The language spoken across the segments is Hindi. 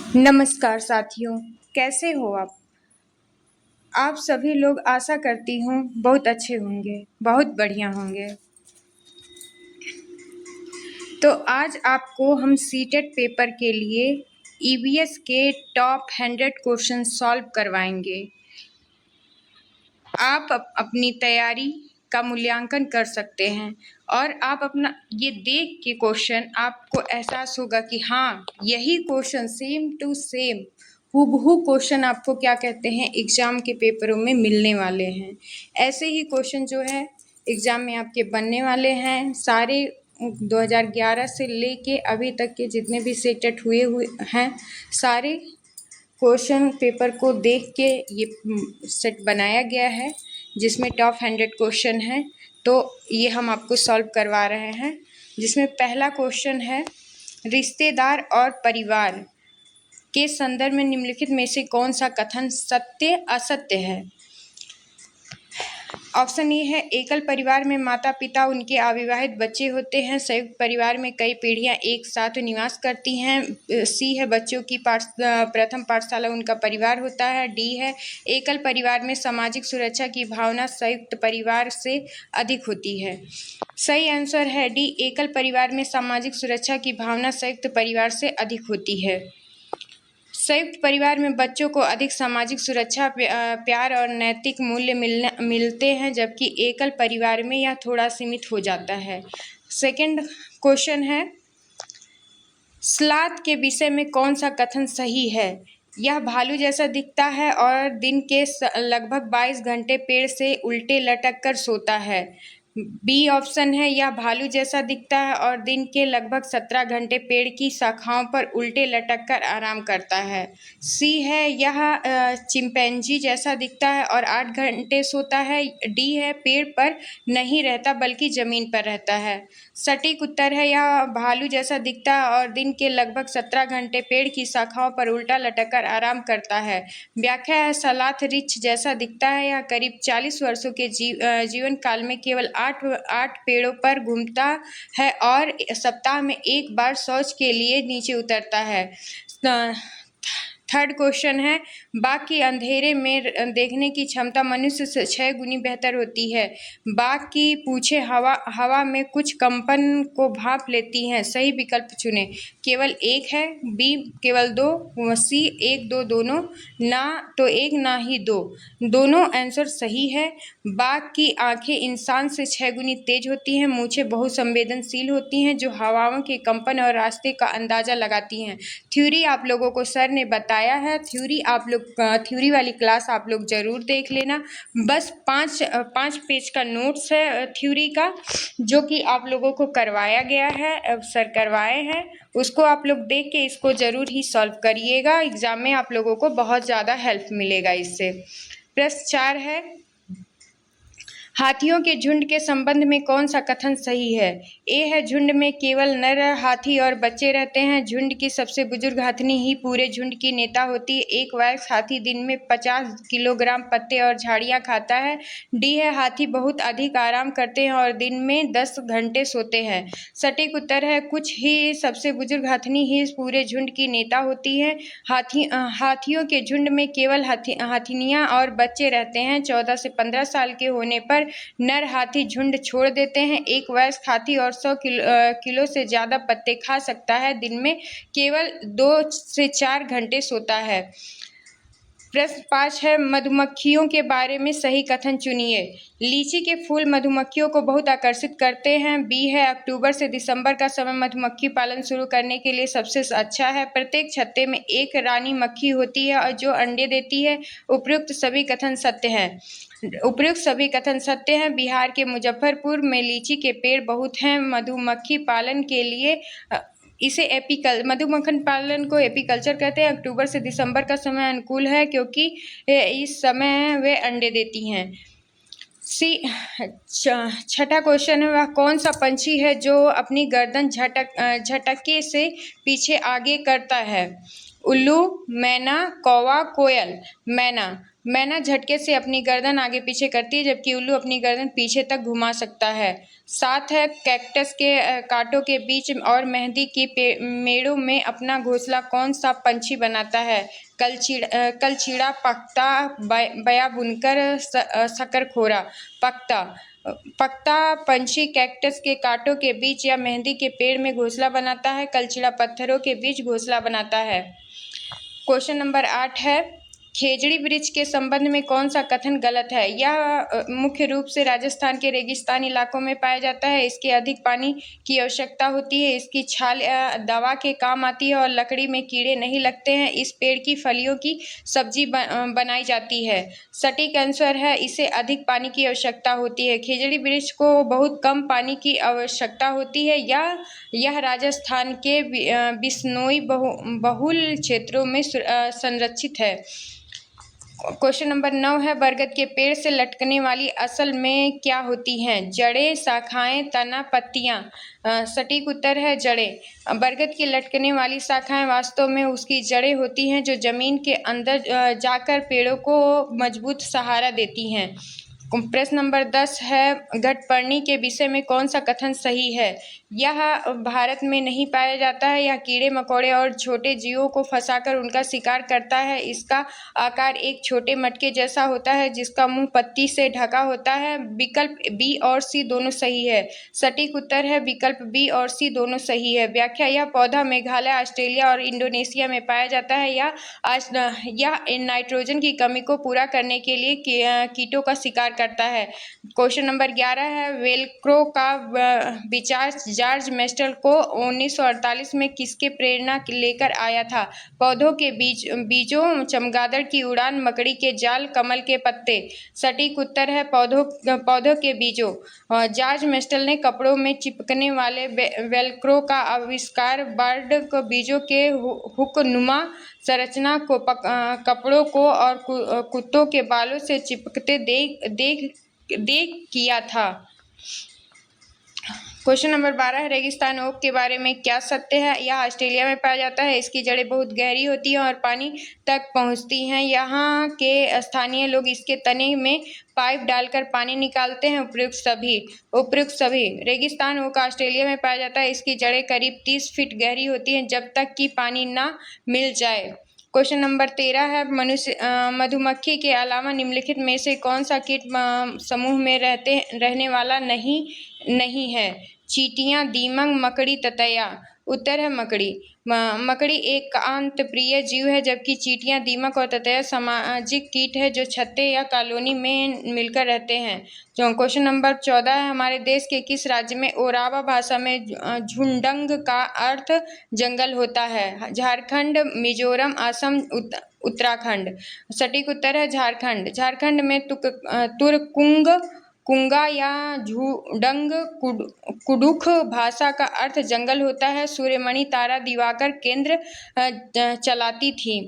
नमस्कार साथियों, कैसे हो आप? आप सभी लोग आशा करती हूँ बहुत अच्छे होंगे, बहुत बढ़िया होंगे। तो आज आपको हम सीटेट पेपर के लिए ईवीएस के टॉप 100 क्वेश्चन सॉल्व करवाएंगे। आप अपनी तैयारी का मूल्यांकन कर सकते हैं और आप अपना ये देख के क्वेश्चन आपको एहसास होगा कि हाँ, यही क्वेश्चन सेम टू सेम हूबहू क्वेश्चन आपको क्या कहते हैं एग्ज़ाम के पेपरों में मिलने वाले हैं। ऐसे ही क्वेश्चन जो है एग्ज़ाम में आपके बनने वाले हैं। सारे 2011 से लेके अभी तक के जितने भी सीटेट हुए हैं, सारे क्वेश्चन पेपर को देख के ये सेट बनाया गया है जिसमें टॉप 100 क्वेश्चन हैं। तो ये हम आपको सॉल्व करवा रहे हैं, जिसमें पहला क्वेश्चन है, रिश्तेदार और परिवार के संदर्भ में निम्नलिखित में से कौन सा कथन सत्य असत्य है? ऑप्शन ए है, एकल परिवार में माता पिता उनके अविवाहित बच्चे होते हैं। संयुक्त परिवार में कई पीढ़ियां एक साथ निवास करती हैं। सी है, बच्चों की प्रथम पाठशाला उनका परिवार होता है। डी है, एकल परिवार में सामाजिक सुरक्षा की भावना संयुक्त परिवार से अधिक होती है। सही आंसर है डी, एकल परिवार में सामाजिक सुरक्षा की भावना संयुक्त परिवार से अधिक होती है। संयुक्त परिवार में बच्चों को अधिक सामाजिक सुरक्षा, प्यार और नैतिक मूल्य मिलते हैं, जबकि एकल परिवार में यह थोड़ा सीमित हो जाता है। सेकंड क्वेश्चन है, स्लॉथ के विषय में कौन सा कथन सही है? यह भालू जैसा दिखता है और दिन के लगभग 22 घंटे पेड़ से उल्टे लटक कर सोता है। बी ऑप्शन है, यह भालू जैसा दिखता है और दिन के लगभग 17 घंटे पेड़ की शाखाओं पर उल्टे लटक कर आराम करता है। सी है, यह चिंपैंजी जैसा दिखता है और 8 घंटे सोता है। डी है, पेड़ पर नहीं रहता बल्कि ज़मीन पर रहता है। सटीक उत्तर है, यह भालू जैसा दिखता है और दिन के लगभग 17 घंटे पेड़ की शाखाओं पर उल्टा लटक कर आराम करता है। व्याख्या है, सलाथ रिछ जैसा दिखता है। यह करीब 40 वर्षों के जीवन काल में केवल आठ पेड़ों पर घूमता है और सप्ताह में एक बार शौच के लिए नीचे उतरता है। थर्ड क्वेश्चन है, बाघ की अंधेरे में देखने की क्षमता मनुष्य से 6 गुनी बेहतर होती है। बाघ की पूंछें हवा में कुछ कंपन को भांप लेती हैं। सही विकल्प चुनें। केवल एक है, बी केवल 2, सी 1 2 दोनों, ना तो एक ना ही दो। दोनों आंसर सही है। बाघ की आंखें इंसान से 6 गुनी तेज होती हैं। मूंछें बहुत संवेदनशील होती हैं जो हवाओं के कंपन और रास्ते का अंदाजा लगाती हैं। थ्योरी आप लोगों को सर ने बताया है। थ्योरी वाली क्लास आप लोग ज़रूर देख लेना। बस पाँच पेज का नोट्स है थ्योरी का, जो कि आप लोगों को करवाया गया है, सर करवाए हैं। उसको आप लोग देख के इसको ज़रूर ही सॉल्व करिएगा। एग्ज़ाम में आप लोगों को बहुत ज़्यादा हेल्प मिलेगा इससे। प्रश्न 4 है, हाथियों के झुंड के संबंध में कौन सा कथन सही है? ए है, झुंड में केवल नर हाथी और बच्चे रहते हैं। झुंड की सबसे बुजुर्ग हाथिनी ही पूरे झुंड की नेता होती है। एक वयस्क हाथी दिन में 50 किलोग्राम पत्ते और झाड़ियाँ खाता है। डी है, हाथी बहुत अधिक आराम करते हैं और दिन में 10 घंटे सोते हैं। सटीक उत्तर है, कुछ ही सबसे बुजुर्ग हाथिनी ही पूरे झुंड की नेता होती है। हाथियों के झुंड में केवल हाथिनियाँ और बच्चे रहते हैं। 14 से 15 साल के होने पर नर हाथी झुंड छोड़ देते हैं। एक वयस्क हाथी और 100 किलो से ज़्यादा पत्ते खा सकता है। दिन में केवल 2 से 4 घंटे सोता है। प्रश्न 5 है, मधुमक्खियों के बारे में सही कथन चुनिए। लीची के फूल मधुमक्खियों को बहुत आकर्षित करते हैं। बी है, अक्टूबर से दिसंबर का समय मधुमक्खी पालन शुरू करने के लिए सबसे अच्छा है। प्रत्येक छत्ते में एक रानी मक्खी होती है और जो अंडे देती है। उपर्युक्त सभी कथन सत्य हैं। बिहार के मुजफ्फरपुर में लीची के पेड़ बहुत हैं। मधुमक्खी पालन के लिए मधुमक्खी पालन को एपीकल्चर कहते हैं। अक्टूबर से दिसंबर का समय अनुकूल है क्योंकि इस समय वे अंडे देती हैं। छठा क्वेश्चन है, वह कौन सा पंछी है जो अपनी गर्दन झटके से पीछे आगे करता है? उल्लू, मैना, कौवा, कोयल। मैना। मैना झटके से अपनी गर्दन आगे पीछे करती है जबकि उल्लू अपनी गर्दन पीछे तक घुमा सकता है। 7 है, कैक्टस के कांटों के बीच और मेहंदी की मेड़ों में अपना घोंसला कौन सा पंछी बनाता है? कलचीड़ा, पख्ता, बया बुनकर, शकरखोरा। पख्ता। पख्ता पंछी कैक्टस के कांटों के बीच या मेहंदी के पेड़ में घोंसला बनाता है। कलचीड़ा पत्थरों के बीच घोंसला बनाता है। क्वेश्चन नंबर 8 है, खेजड़ी वृक्ष के संबंध में कौन सा कथन गलत है? यह मुख्य रूप से राजस्थान के रेगिस्तानी इलाकों में पाया जाता है। इसके अधिक पानी की आवश्यकता होती है। इसकी छाल दवा के काम आती है और लकड़ी में कीड़े नहीं लगते हैं। इस पेड़ की फलियों की सब्जी बनाई जाती है। सटीक आंसर है, इसे अधिक पानी की आवश्यकता होती है। खेजड़ी वृक्ष को बहुत कम पानी की आवश्यकता होती है। यह राजस्थान के बिश्नोई बहुल क्षेत्रों में संरक्षित है। क्वेश्चन नंबर 9 है, बरगद के पेड़ से लटकने वाली असल में क्या होती हैं? जड़ें, शाखाएं, तना, पत्तियां। सटीक उत्तर है जड़ें। बरगद की लटकने वाली शाखाएं वास्तव में उसकी जड़ें होती हैं जो जमीन के अंदर जाकर पेड़ों को मजबूत सहारा देती हैं। प्रश्न नंबर 10 है, घटपर्णी के विषय में कौन सा कथन सही है? यह भारत में नहीं पाया जाता है। यह कीड़े मकोड़े और छोटे जीवों को फंसाकर उनका शिकार करता है। इसका आकार एक छोटे मटके जैसा होता है जिसका मुंह पत्ती से ढका होता है। विकल्प बी और सी दोनों सही है। सटीक उत्तर है विकल्प बी और सी दोनों सही है। व्याख्या, यह पौधा मेघालय, ऑस्ट्रेलिया और इंडोनेशिया में पाया जाता है। यह नाइट्रोजन की कमी को पूरा करने के लिए कीटों का शिकार करता है। क्वेश्चन नंबर 11 है, वेलक्रो का विचार जॉर्ज मेस्टल को 1948 में किसके प्रेरणा लेकर आया था? पौधों के बीजों, चमगादड़ की उड़ान, मकड़ी के जाल, कमल के पत्ते। सटीक उत्तर है पौधों के बीजों। जॉर्ज मेस्टल ने कपड़ों में चिपकने वाले वेलक्रो का आविष्कार बर्ड को बीजों के हुकनुमा संरचना को कपड़ों को और कुत्तों के बालों से चिपकते देख किया था। क्वेश्चन नंबर 12 है, रेगिस्तान ओक के बारे में क्या सत्य है? यह ऑस्ट्रेलिया में पाया जाता है। इसकी जड़ें बहुत गहरी होती हैं और पानी तक पहुंचती हैं। यहाँ के स्थानीय लोग इसके तने में पाइप डालकर पानी निकालते हैं। उपयुक्त सभी। रेगिस्तान ओक ऑस्ट्रेलिया में पाया जाता है। इसकी जड़ें करीब 30 फीट गहरी होती हैं जब तक कि पानी न मिल जाए। क्वेश्चन नंबर 13 है, मधुमक्खी के अलावा निम्नलिखित में से कौन सा कीट समूह में रहने वाला नहीं है? चींटियां, दीमक, मकड़ी, ततैया। उत्तर है मकड़ी। मकड़ी एकांत प्रिय जीव है जबकि चींटियां, दीमक और ततैया सामाजिक कीट है जो छत्ते या कॉलोनी में मिलकर रहते हैं। तो क्वेश्चन नंबर 14 है, हमारे देश के किस राज्य में ओरावा भाषा में झुंडंग का अर्थ जंगल होता है? झारखंड, मिजोरम, असम, उत्तराखंड। सटीक उत्तर है झारखंड। झारखंड में कुंगा या झुडंग कुडुख भाषा का अर्थ जंगल होता है। सूर्यमणि तारा दिवाकर केंद्र चलाती थी।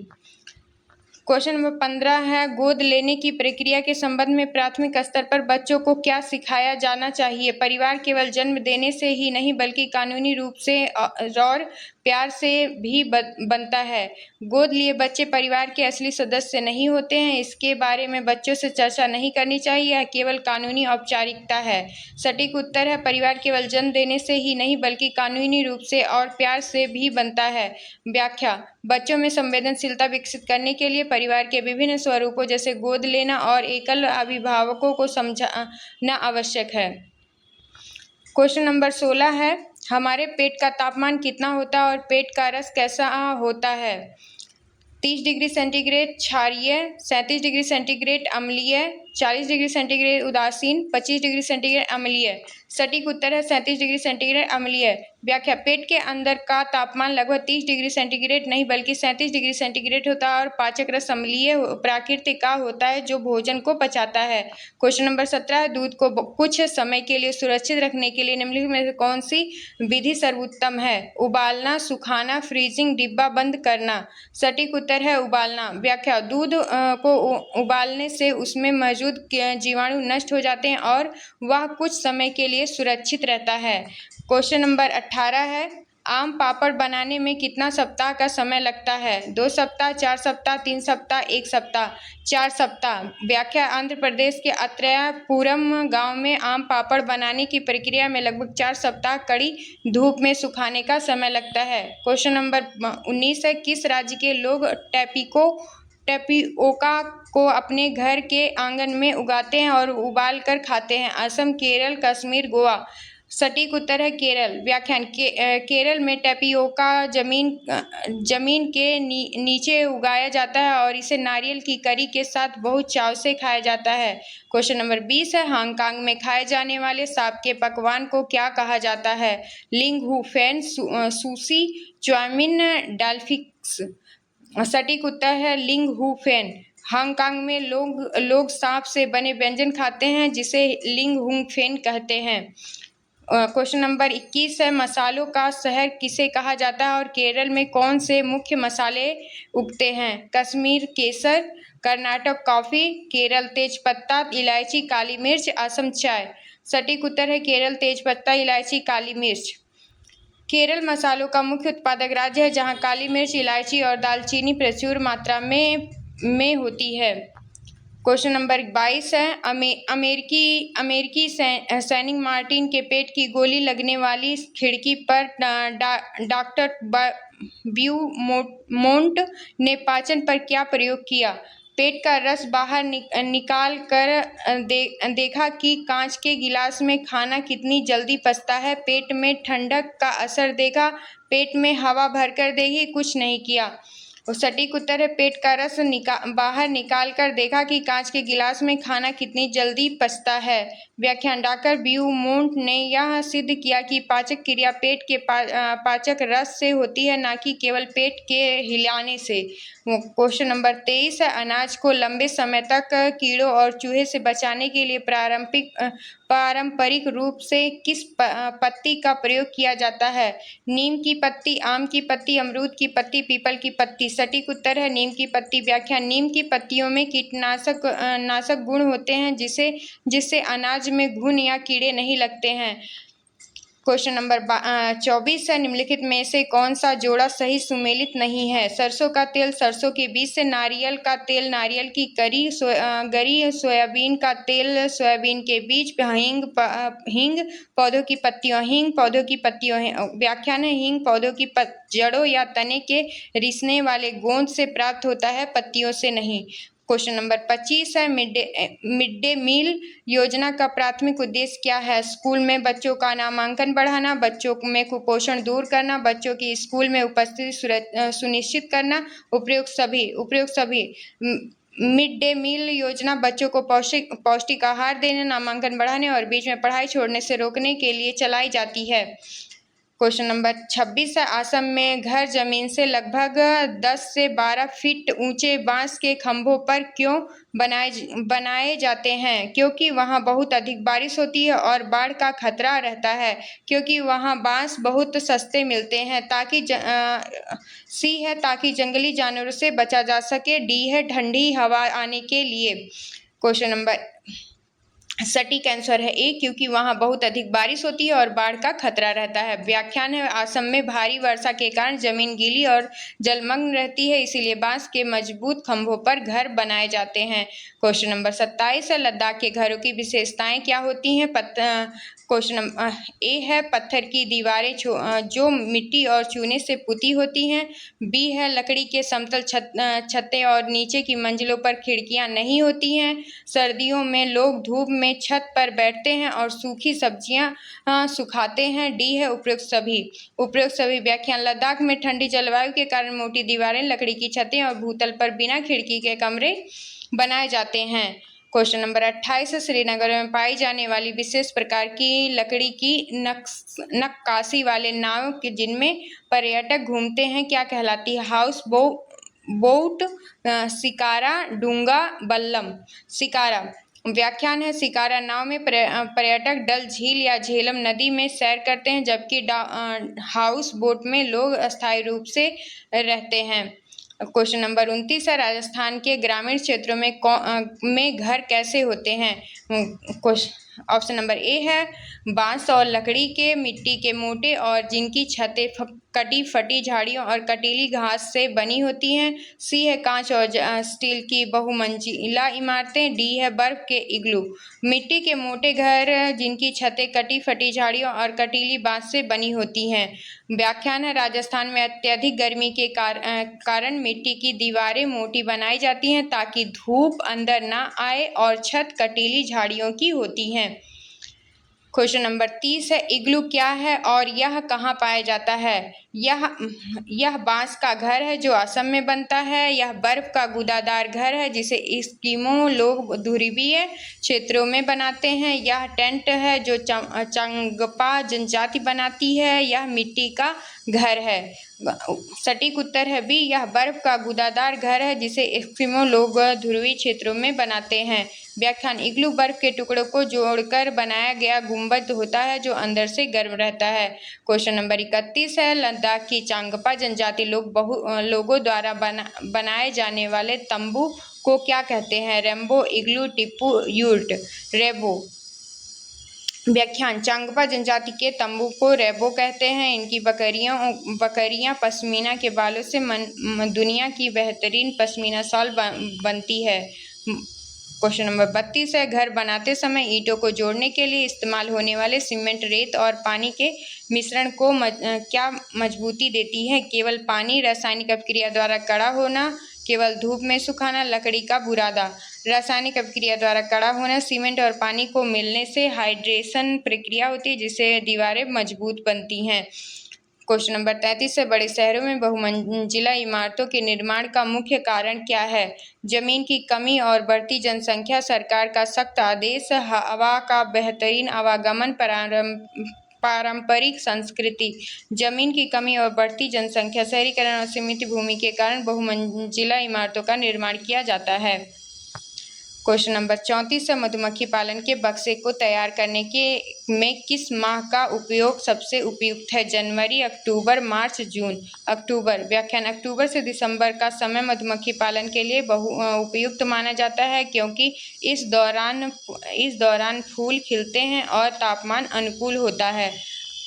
क्वेश्चन नंबर 15 है, गोद लेने की प्रक्रिया के संबंध में प्राथमिक स्तर पर बच्चों को क्या सिखाया जाना चाहिए? परिवार केवल जन्म देने से ही नहीं बल्कि कानूनी रूप से और प्यार से भी बनता है। गोद लिए बच्चे परिवार के असली सदस्य नहीं होते हैं। इसके बारे में बच्चों से चर्चा नहीं करनी चाहिए। यह केवल कानूनी औपचारिकता है। सटीक उत्तर है परिवार केवल जन्म देने से ही नहीं बल्कि कानूनी रूप से और प्यार से भी बनता है। व्याख्या, बच्चों में संवेदनशीलता विकसित करने के लिए परिवार के विभिन्न स्वरूपों जैसे गोद लेना और एकल अभिभावकों को समझना आवश्यक है। क्वेश्चन नंबर 16 है, हमारे पेट का तापमान कितना होता है और पेट का रस कैसा होता है? 30 डिग्री सेंटीग्रेड क्षारीय, 37 डिग्री सेंटीग्रेड अम्लीय, 40 डिग्री सेंटीग्रेड उदासीन, 25 डिग्री सेंटीग्रेड अम्लीय। सटीक उत्तर है 37 डिग्री सेंटीग्रेड अम्लीय। व्याख्या, पेट के अंदर का तापमान लगभग 30 डिग्री सेंटीग्रेड नहीं बल्कि 37 डिग्री सेंटीग्रेड होता है और पाचक रस अम्लीय प्रकृति का होता है जो भोजन को पचाता है। क्वेश्चन नंबर 17 है, दूध को कुछ समय के लिए सुरक्षित रखने के लिए निम्नलिखित में से कौन सी विधि सर्वोत्तम है? उबालना, सुखाना, फ्रीजिंग, डिब्बा बंद करना। सटीक उत्तर है उबालना। व्याख्या, दूध को उबालने से उसमें मौजूद जीवाणु नष्ट हो जाते हैं और वह कुछ समय के लिए सुरक्षित रहता है। क्वेश्चन नंबर 18 है, आम पापड़ बनाने में कितना सप्ताह का समय लगता है? 2 सप्ताह, 4 सप्ताह, 3 सप्ताह, 1 सप्ताह। 4 सप्ताह। व्याख्या: आंध्र प्रदेश के अत्रयपुरम गांव में आम पापड़ बनाने की प्रक्रिया में लगभग 4 सप्ताह कड़ी धूप में सुखाने का समय लगता है। क्वेश्चन नंबर 19 है, किस राज्य के लोग टेपिओका को अपने घर के आंगन में उगाते हैं और उबाल कर खाते हैं? असम, केरल, कश्मीर, गोवा। सटीक उत्तर है केरल। व्याख्यान: केरल में टेपिओका जमीन के नीचे उगाया जाता है और इसे नारियल की करी के साथ बहुत चाव से खाया जाता है। क्वेश्चन नंबर 20 है, हांगकांग में खाए जाने वाले सांप के पकवान को क्या कहा जाता है? लिंग हू फेन, सुशी, चाउमीन, डालफिक्स। सटीक उत्तर है लिंग हू फेन। हांगकांग में लोग सांप से बने व्यंजन खाते हैं जिसे लिंग हू फेन कहते हैं। क्वेश्चन नंबर 21 है, मसालों का शहर किसे कहा जाता है और केरल में कौन से मुख्य मसाले उगते हैं? कश्मीर केसर, कर्नाटक कॉफी, केरल तेजपत्ता, इलायची, काली मिर्च, असम चाय। सटीक उत्तर है केरल तेजपत्ता, इलायची, काली मिर्च। केरल मसालों का मुख्य उत्पादक राज्य है जहां काली मिर्च, इलायची और दालचीनी प्रचुर मात्रा में होती है। क्वेश्चन नंबर 22 है, अमेरिकी सैनिक मार्टिन के पेट की गोली लगने वाली खिड़की पर डॉक्टर ब्यूमोंट ने पाचन पर क्या प्रयोग किया? पेट का रस बाहर निकाल कर देखा कि कांच के गिलास में खाना कितनी जल्दी पचता है। पेट में ठंडक का असर देखा, पेट में हवा भरकर देखी, कुछ नहीं किया। और सटीक उत्तर है पेट का रस बाहर निकाल कर देखा कि कांच के गिलास में खाना कितनी जल्दी पचता है। व्याख्यान: डॉक्टर ब्यूमोंट ने यह सिद्ध किया कि पाचक क्रिया पेट के पाचक रस से होती है, न कि केवल पेट के हिलाने से। क्वेश्चन नंबर 23 है, अनाज को लंबे समय तक कीड़ों और चूहे से बचाने के लिए पारंपरिक रूप से किस पत्ती का प्रयोग किया जाता है? नीम की पत्ती, आम की पत्ती, अमरूद की पत्ती, पीपल की पत्ती। सटीक उत्तर है नीम की पत्ती। व्याख्या: नीम की पत्तियों में कीटनाशक गुण होते हैं जिससे अनाज में घुन या कीड़े नहीं लगते हैं। क्वेश्चन नंबर 24 है, निम्नलिखित में से कौन सा जोड़ा सही सुमेलित नहीं है? सरसों का तेल सरसों के बीज से, नारियल का तेल नारियल की गरी, सोयाबीन का तेल सोयाबीन के बीज, हींग पौधों की पत्तियों। हींग पौधों की पत्तियों है। व्याख्यान है हींग पौधों की जड़ों या तने के रिसने वाले गोंद से प्राप्त होता है, पत्तियों से नहीं। क्वेश्चन नंबर 25 है, मिड डे मील योजना का प्राथमिक उद्देश्य क्या है? स्कूल में बच्चों का नामांकन बढ़ाना, बच्चों में कुपोषण दूर करना, बच्चों की स्कूल में उपस्थिति सुनिश्चित करना। उपयुक्त सभी। मिड डे मील योजना बच्चों को पौष्टिक आहार देने, नामांकन बढ़ाने और बीच में पढ़ाई छोड़ने से रोकने के लिए चलाई जाती है। क्वेश्चन नंबर 26 है, असम में घर जमीन से लगभग 10 से 12 फीट ऊंचे बांस के खंभों पर क्यों बनाए जाते हैं? क्योंकि वहां बहुत अधिक बारिश होती है और बाढ़ का खतरा रहता है। क्योंकि वहां बांस बहुत सस्ते मिलते हैं। सी है ताकि जंगली जानवरों से बचा जा सके। डी है ठंडी हवा आने के लिए। क्वेश्चन नंबर सटीक आंसर है ए, क्योंकि वहां बहुत अधिक बारिश होती है और बाढ़ का खतरा रहता है। व्याख्यान है, असम में भारी वर्षा के कारण जमीन गीली और जलमग्न रहती है, इसीलिए बांस के मजबूत खंभों पर घर बनाए जाते हैं। क्वेश्चन नंबर 27 है, लद्दाख के घरों की विशेषताएं क्या होती हैं? क्वेश्चन नंबर ए है पत्थर की दीवारें जो मिट्टी और चूने से पुती होती हैं। बी है लकड़ी के समतल छतें और नीचे की मंजिलों पर खिड़कियां नहीं होती हैं। सर्दियों में लोग धूप में छत पर बैठते हैं और सूखी सब्जियां सुखाते हैं। डी है उपयुक्त सभी। व्याख्यान: लद्दाख में ठंडी जलवायु के कारण मोटी दीवारें, लकड़ी की छतें और भूतल पर बिना खिड़की के कमरे बनाए जाते हैं। क्वेश्चन नंबर 28 है, श्रीनगर में पाई जाने वाली विशेष प्रकार की लकड़ी की नक्काशी वाले नाव जिनमें पर्यटक घूमते हैं क्या कहलाती है? हाउस बोट, शिकारा, डूंगा, बल्लम। शिकारा। व्याख्यान है, शिकारा नाव में पर्यटक डल झील या झेलम नदी में सैर करते हैं, जबकि हाउस बोट में लोग अस्थायी रूप से रहते हैं। क्वेश्चन नंबर 29 है, राजस्थान के ग्रामीण क्षेत्रों में घर कैसे होते हैं? ऑप्शन नंबर ए है बांस और लकड़ी के, मिट्टी के मोटे और जिनकी छतें कटी फटी झाड़ियों और कटीली घास से बनी होती हैं। सी है कांच और स्टील की बहुमंजिला इमारतें। डी है बर्फ के इग्लू। मिट्टी के मोटे घर जिनकी छतें कटी फटी झाड़ियों और कटीली बांस से बनी होती हैं। व्याख्यान है राजस्थान में अत्यधिक गर्मी के कारण मिट्टी की दीवारें मोटी बनाई जाती हैं ताकि धूप अंदर ना आए और छत कटीली झाड़ियों की होती हैं। क्वेश्चन नंबर 30 है इग्लू क्या है और यह कहाँ पाया जाता है? यह बांस का घर है जो असम में बनता है। यह बर्फ का गूदादार घर है जिसे एस्किमो लोग ध्रुवीय क्षेत्रों में बनाते हैं। यह टेंट है जो चांगपा जनजाति बनाती है। यह मिट्टी का घर है। सटीक उत्तर है बी, यह बर्फ का गूदादार घर है जिसे एस्किमो लोग ध्रुवीय क्षेत्रों में बनाते हैं। व्याख्यान इग्लू बर्फ के टुकड़ों को जोड़कर बनाया गया गुंबद होता है जो अंदर से गर्म रहता है। क्वेश्चन नंबर 31 है लद्दाख की चांगपा जनजाति लोगों द्वारा बनाए जाने वाले तंबू को क्या कहते हैं? रेम्बो, इग्लू, टिप्पू, यूर्ट। रेबो। व्याख्यान चांगपा जनजाति के तंबू को रेबो कहते हैं। इनकी बकरियां पश्मीना के बालों से दुनिया की बेहतरीन पश्मीना शॉल बनती है। क्वेश्चन नंबर 32 है घर बनाते समय ईंटों को जोड़ने के लिए इस्तेमाल होने वाले सीमेंट, रेत और पानी के मिश्रण को क्या मजबूती देती है? केवल पानी, रासायनिक अभिक्रिया द्वारा कड़ा होना, केवल धूप में सुखाना, लकड़ी का बुरादा। रासायनिक अभिक्रिया द्वारा कड़ा होना, सीमेंट और पानी को मिलने से हाइड्रेशन प्रक्रिया होती है जिससे दीवारें मजबूत बनती हैं। क्वेश्चन नंबर 33 से बड़े शहरों में बहुमंजिला इमारतों के निर्माण का मुख्य कारण क्या है? जमीन की कमी और बढ़ती जनसंख्या, सरकार का सख्त आदेश, हवा का बेहतरीन आवागमन, पारंपरिक संस्कृति। जमीन की कमी और बढ़ती जनसंख्या, शहरीकरण और सीमित भूमि के कारण बहुमंजिला इमारतों का निर्माण किया जाता है। क्वेश्चन नंबर 34 है मधुमक्खी पालन के बक्से को तैयार करने में किस माह का उपयोग सबसे उपयुक्त है? जनवरी, अक्टूबर, मार्च, जून। अक्टूबर। व्याख्यान अक्टूबर से दिसंबर का समय मधुमक्खी पालन के लिए उपयुक्त माना जाता है क्योंकि इस दौरान फूल खिलते हैं और तापमान अनुकूल होता है।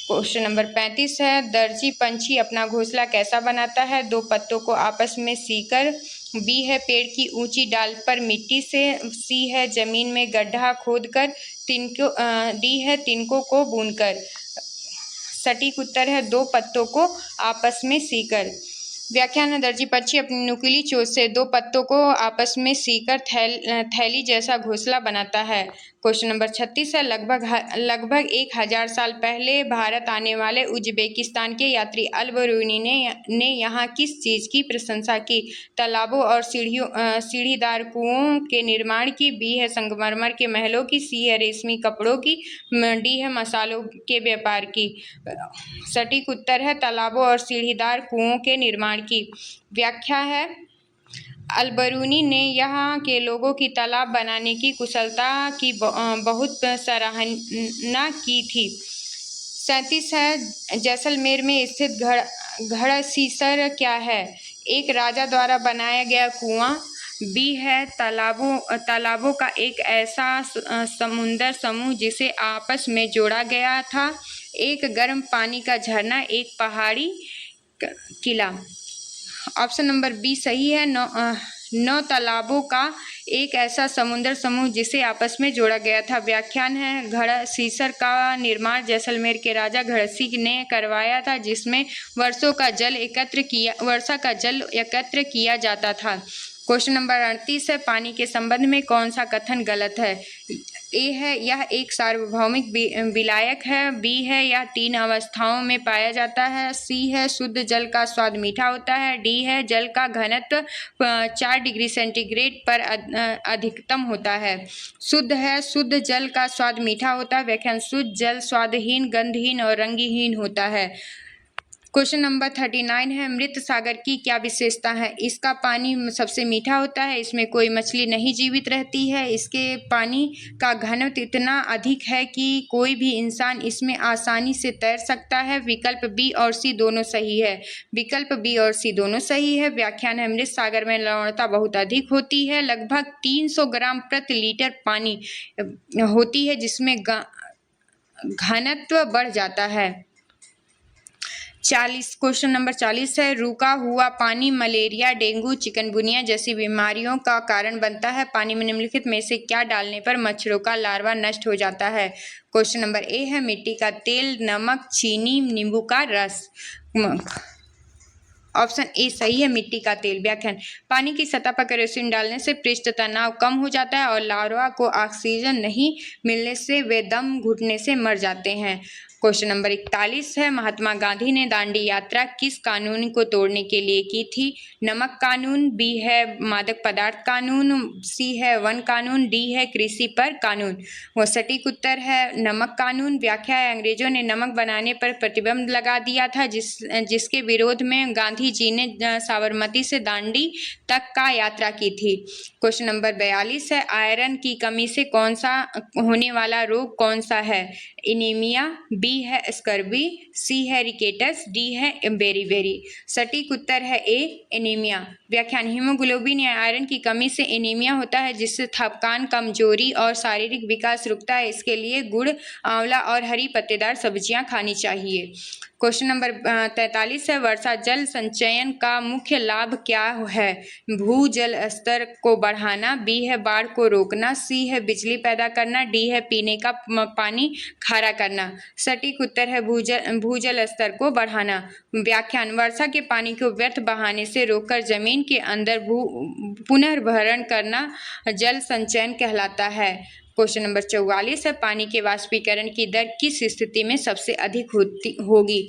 क्वेश्चन नंबर 35 है दर्जी पंछी अपना घोंसला कैसा बनाता है? दो पत्तों को आपस में सीकर। बी है पेड़ की ऊंची डाल पर मिट्टी से। सी है जमीन में गड्ढा खोदकर। डी है तिनकों को बुनकर। सटीक उत्तर है दो पत्तों को आपस में सीकर। व्याख्यान है दर्जी पक्षी अपनी नुकीली चोंच से दो पत्तों को आपस में सीकर थैली जैसा घोंसला बनाता है। क्वेश्चन नंबर 36 है लगभग 1000 साल पहले भारत आने वाले उज्बेकिस्तान के यात्री अल-बरूनी ने यहाँ किस चीज़ की प्रशंसा की? तालाबों और सीढ़ीदार कुओं के निर्माण की। बी है संगमरमर के महलों की। सी है रेशमी कपड़ों की। डी है मसालों के व्यापार की। सटीक उत्तर है तालाबों और सीढ़ीदार कुओं के निर्माण की। व्याख्या है अल-बरूनी ने यहाँ के लोगों की तालाब बनाने की कुशलता की बहुत सराहना की थी। 37 है जैसलमेर में स्थित घड़सीसर क्या है? एक राजा द्वारा बनाया गया कुआं। बी है तालाबों का एक ऐसा समुद्र समूह जिसे आपस में जोड़ा गया था। एक गर्म पानी का झरना, एक पहाड़ी किला। ऑप्शन नंबर बी सही है। 9 तालाबों का एक ऐसा समुद्र समूह जिसे आपस में जोड़ा गया था। व्याख्यान है घड़सीसर का निर्माण जैसलमेर के राजा घड़सी ने करवाया था जिसमें वर्षा का जल एकत्र किया जाता था। क्वेश्चन नंबर 38 है पानी के संबंध में कौन सा कथन गलत है? ए है यह एक सार्वभौमिक विलायक है। बी है यह 3 अवस्थाओं में पाया जाता है। सी है शुद्ध जल का स्वाद मीठा होता है। डी है जल का घनत्व 4 डिग्री सेंटीग्रेड पर अधिकतम होता है। शुद्ध जल का स्वाद मीठा होता है। व्याख्यान शुद्ध जल स्वादहीन, गंधहीन और रंगहीन होता है। क्वेश्चन नंबर 39 है, मृत सागर की क्या विशेषता है? इसका पानी सबसे मीठा होता है, इसमें कोई मछली नहीं जीवित रहती है, इसके पानी का घनत्व इतना अधिक है कि कोई भी इंसान इसमें आसानी से तैर सकता है। विकल्प बी और सी दोनों सही है। विकल्प बी और सी दोनों सही है। व्याख्यान है, मृत सागर में लवणता बहुत अधिक होती है, लगभग 300 ग्राम प्रति लीटर पानी होती है, जिसमें घनत्व बढ़ जाता है। 40 क्वेश्चन नंबर 40 है, रुका हुआ पानी मलेरिया, डेंगू, चिकनगुनिया जैसी बीमारियों का कारण बनता है। पानी में निम्नलिखित में से क्या डालने पर मच्छरों का लार्वा नष्ट हो जाता है? क्वेश्चन नंबर ए है, मिट्टी का तेल, नमक, चीनी, नींबू का रस। ऑप्शन ए सही है, मिट्टी का तेल। व्याख्यान, पानी की सतह पर केरोसिन डालने से पृष्ठ तनाव कम हो जाता है और लार्वा को ऑक्सीजन नहीं मिलने से वे दम घुटने से मर जाते हैं। क्वेश्चन नंबर 41 है, महात्मा गांधी ने दांडी यात्रा किस कानून को तोड़ने के लिए की थी? नमक कानून, बी है मादक पदार्थ कानून, सी है वन कानून, डी है कृषि पर कानून। वो सटीक उत्तर है नमक कानून। व्याख्या है, अंग्रेजों ने नमक बनाने पर प्रतिबंध लगा दिया था, जिसके विरोध में गांधी जी ने साबरमती से दांडी तक का यात्रा की थी। क्वेश्चन नंबर 42 है, आयरन की कमी से कौन सा होने वाला रोग कौन सा है? एनीमिया, बी है स्कर्वी, सी है रिकेटस, डी है बेरीबेरी। सटीक उत्तर है ए एनीमिया। व्याख्यान, हीमोग्लोबिन या आयरन की कमी से एनीमिया होता है, जिससे थकान, कमजोरी और शारीरिक विकास रुकता है। इसके लिए गुड़, आंवला और हरी पत्तेदार सब्जियां खानी चाहिए। क्वेश्चन नंबर 43 है, वर्षा जल संचयन का मुख्य लाभ क्या है? भूजल स्तर को बढ़ाना, बी है बाढ़ को रोकना, सी है बिजली पैदा करना, डी है पीने का पानी खारा करना। सटीक उत्तर है भूजल स्तर को बढ़ाना। व्याख्यान, वर्षा के पानी को व्यर्थ बहाने से रोककर जमीन के अंदर पुनर्भरण करना जल संचयन कहलाता है। क्वेश्चन नंबर 44 है, पानी के वाष्पीकरण की दर किस स्थिति में सबसे अधिक होगी?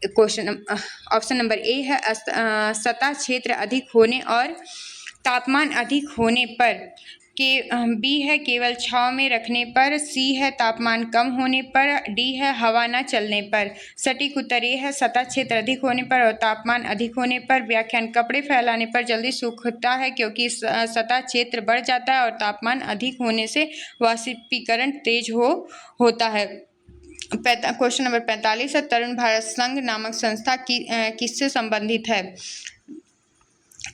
क्वेश्चन ऑप्शन नंबर ए है सतह क्षेत्र अधिक होने और तापमान अधिक होने पर, बी है केवल छांव में रखने पर, सी है तापमान कम होने पर, डी है हवा न चलने पर। सटीक उत्तर ए है सतह क्षेत्र अधिक होने पर और तापमान अधिक होने पर। व्याख्यान, कपड़े फैलाने पर जल्दी सूखता है क्योंकि सतह क्षेत्र बढ़ जाता है और तापमान अधिक होने से वाष्पीकरण तेज होता है। क्वेश्चन नंबर 45 है, तरुण भारत संघ नामक संस्था किससे संबंधित है?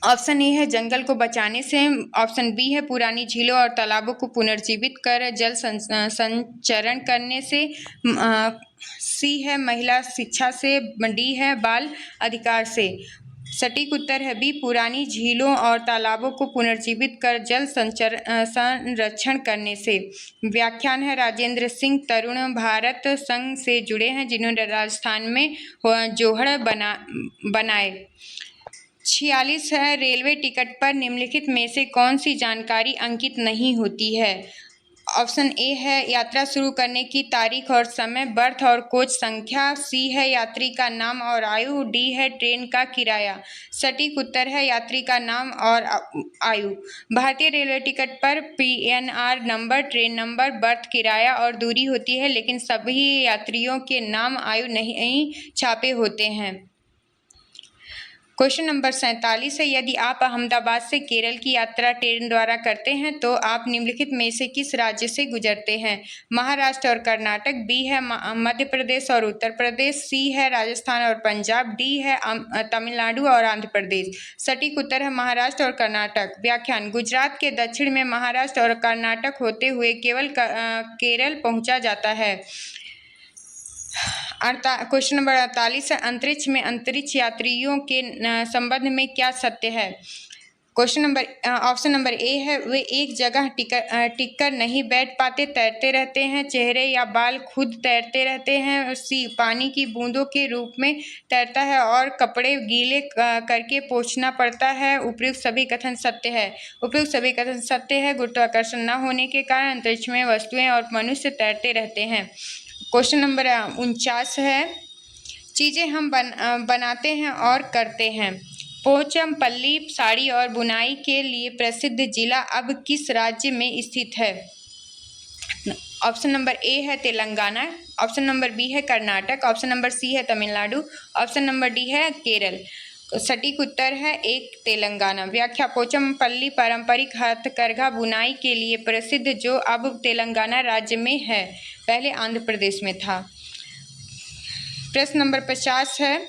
ऑप्शन ए है जंगल को बचाने से, ऑप्शन बी है पुरानी झीलों और तालाबों को पुनर्जीवित कर जल संचरण करने से, सी है महिला शिक्षा से, डी है बाल अधिकार से। सटीक उत्तर है बी, पुरानी झीलों और तालाबों को पुनर्जीवित कर जल संरक्षण करने से। व्याख्यान है, राजेंद्र सिंह तरुण भारत संघ से जुड़े हैं, जिन्होंने राजस्थान में जोहड़ बनाए। 46 है, रेलवे टिकट पर निम्नलिखित में से कौन सी जानकारी अंकित नहीं होती है? ऑप्शन ए है यात्रा शुरू करने की तारीख और समय, बर्थ और कोच संख्या, सी है यात्री का नाम और आयु, डी है ट्रेन का किराया। सटीक उत्तर है यात्री का नाम और आयु। भारतीय रेलवे टिकट पर PNR number, train number, birth, किराया और दूरी होती है, लेकिन सभी यात्रियों के नाम, आयु नहीं छापे होते हैं। क्वेश्चन नंबर 47 है, यदि आप अहमदाबाद से केरल की यात्रा ट्रेन द्वारा करते हैं तो आप निम्नलिखित में से किस राज्य से गुजरते हैं? महाराष्ट्र और कर्नाटक, बी है मध्य प्रदेश और उत्तर प्रदेश, सी है राजस्थान और पंजाब, डी है तमिलनाडु और आंध्र प्रदेश। सटीक उत्तर है महाराष्ट्र और कर्नाटक। व्याख्यान, गुजरात के दक्षिण में महाराष्ट्र और कर्नाटक होते हुए केवल केरल पहुंचा जाता है। क्वेश्चन नंबर 48 है, अंतरिक्ष में अंतरिक्ष यात्रियों के संबंध में क्या सत्य है? क्वेश्चन नंबर ऑप्शन नंबर ए है वे एक जगह टिककर नहीं बैठ पाते, तैरते रहते हैं, चेहरे या बाल खुद तैरते रहते हैं, सी पानी की बूंदों के रूप में तैरता है और कपड़े गीले करके पोंछना पड़ता है। उपयुक्त सभी कथन सत्य है। उपयुक्त सभी कथन सत्य है। गुरुत्वाकर्षण न होने के कारण अंतरिक्ष में वस्तुएं और मनुष्य तैरते रहते हैं। क्वेश्चन नंबर 49 है, चीज़ें हम बनाते हैं और करते हैं। पोचमपल्ली साड़ी और बुनाई के लिए प्रसिद्ध जिला अब किस राज्य में स्थित है? ऑप्शन नंबर ए है तेलंगाना, ऑप्शन नंबर बी है कर्नाटक, ऑप्शन नंबर सी है तमिलनाडु, ऑप्शन नंबर डी है केरल। सटीक उत्तर है एक तेलंगाना। व्याख्या पोचमपल्ली पारंपरिक हथकरघा बुनाई के लिए प्रसिद्ध जो अब तेलंगाना राज्य में है, पहले आंध्र प्रदेश में था। प्रश्न नंबर 50 है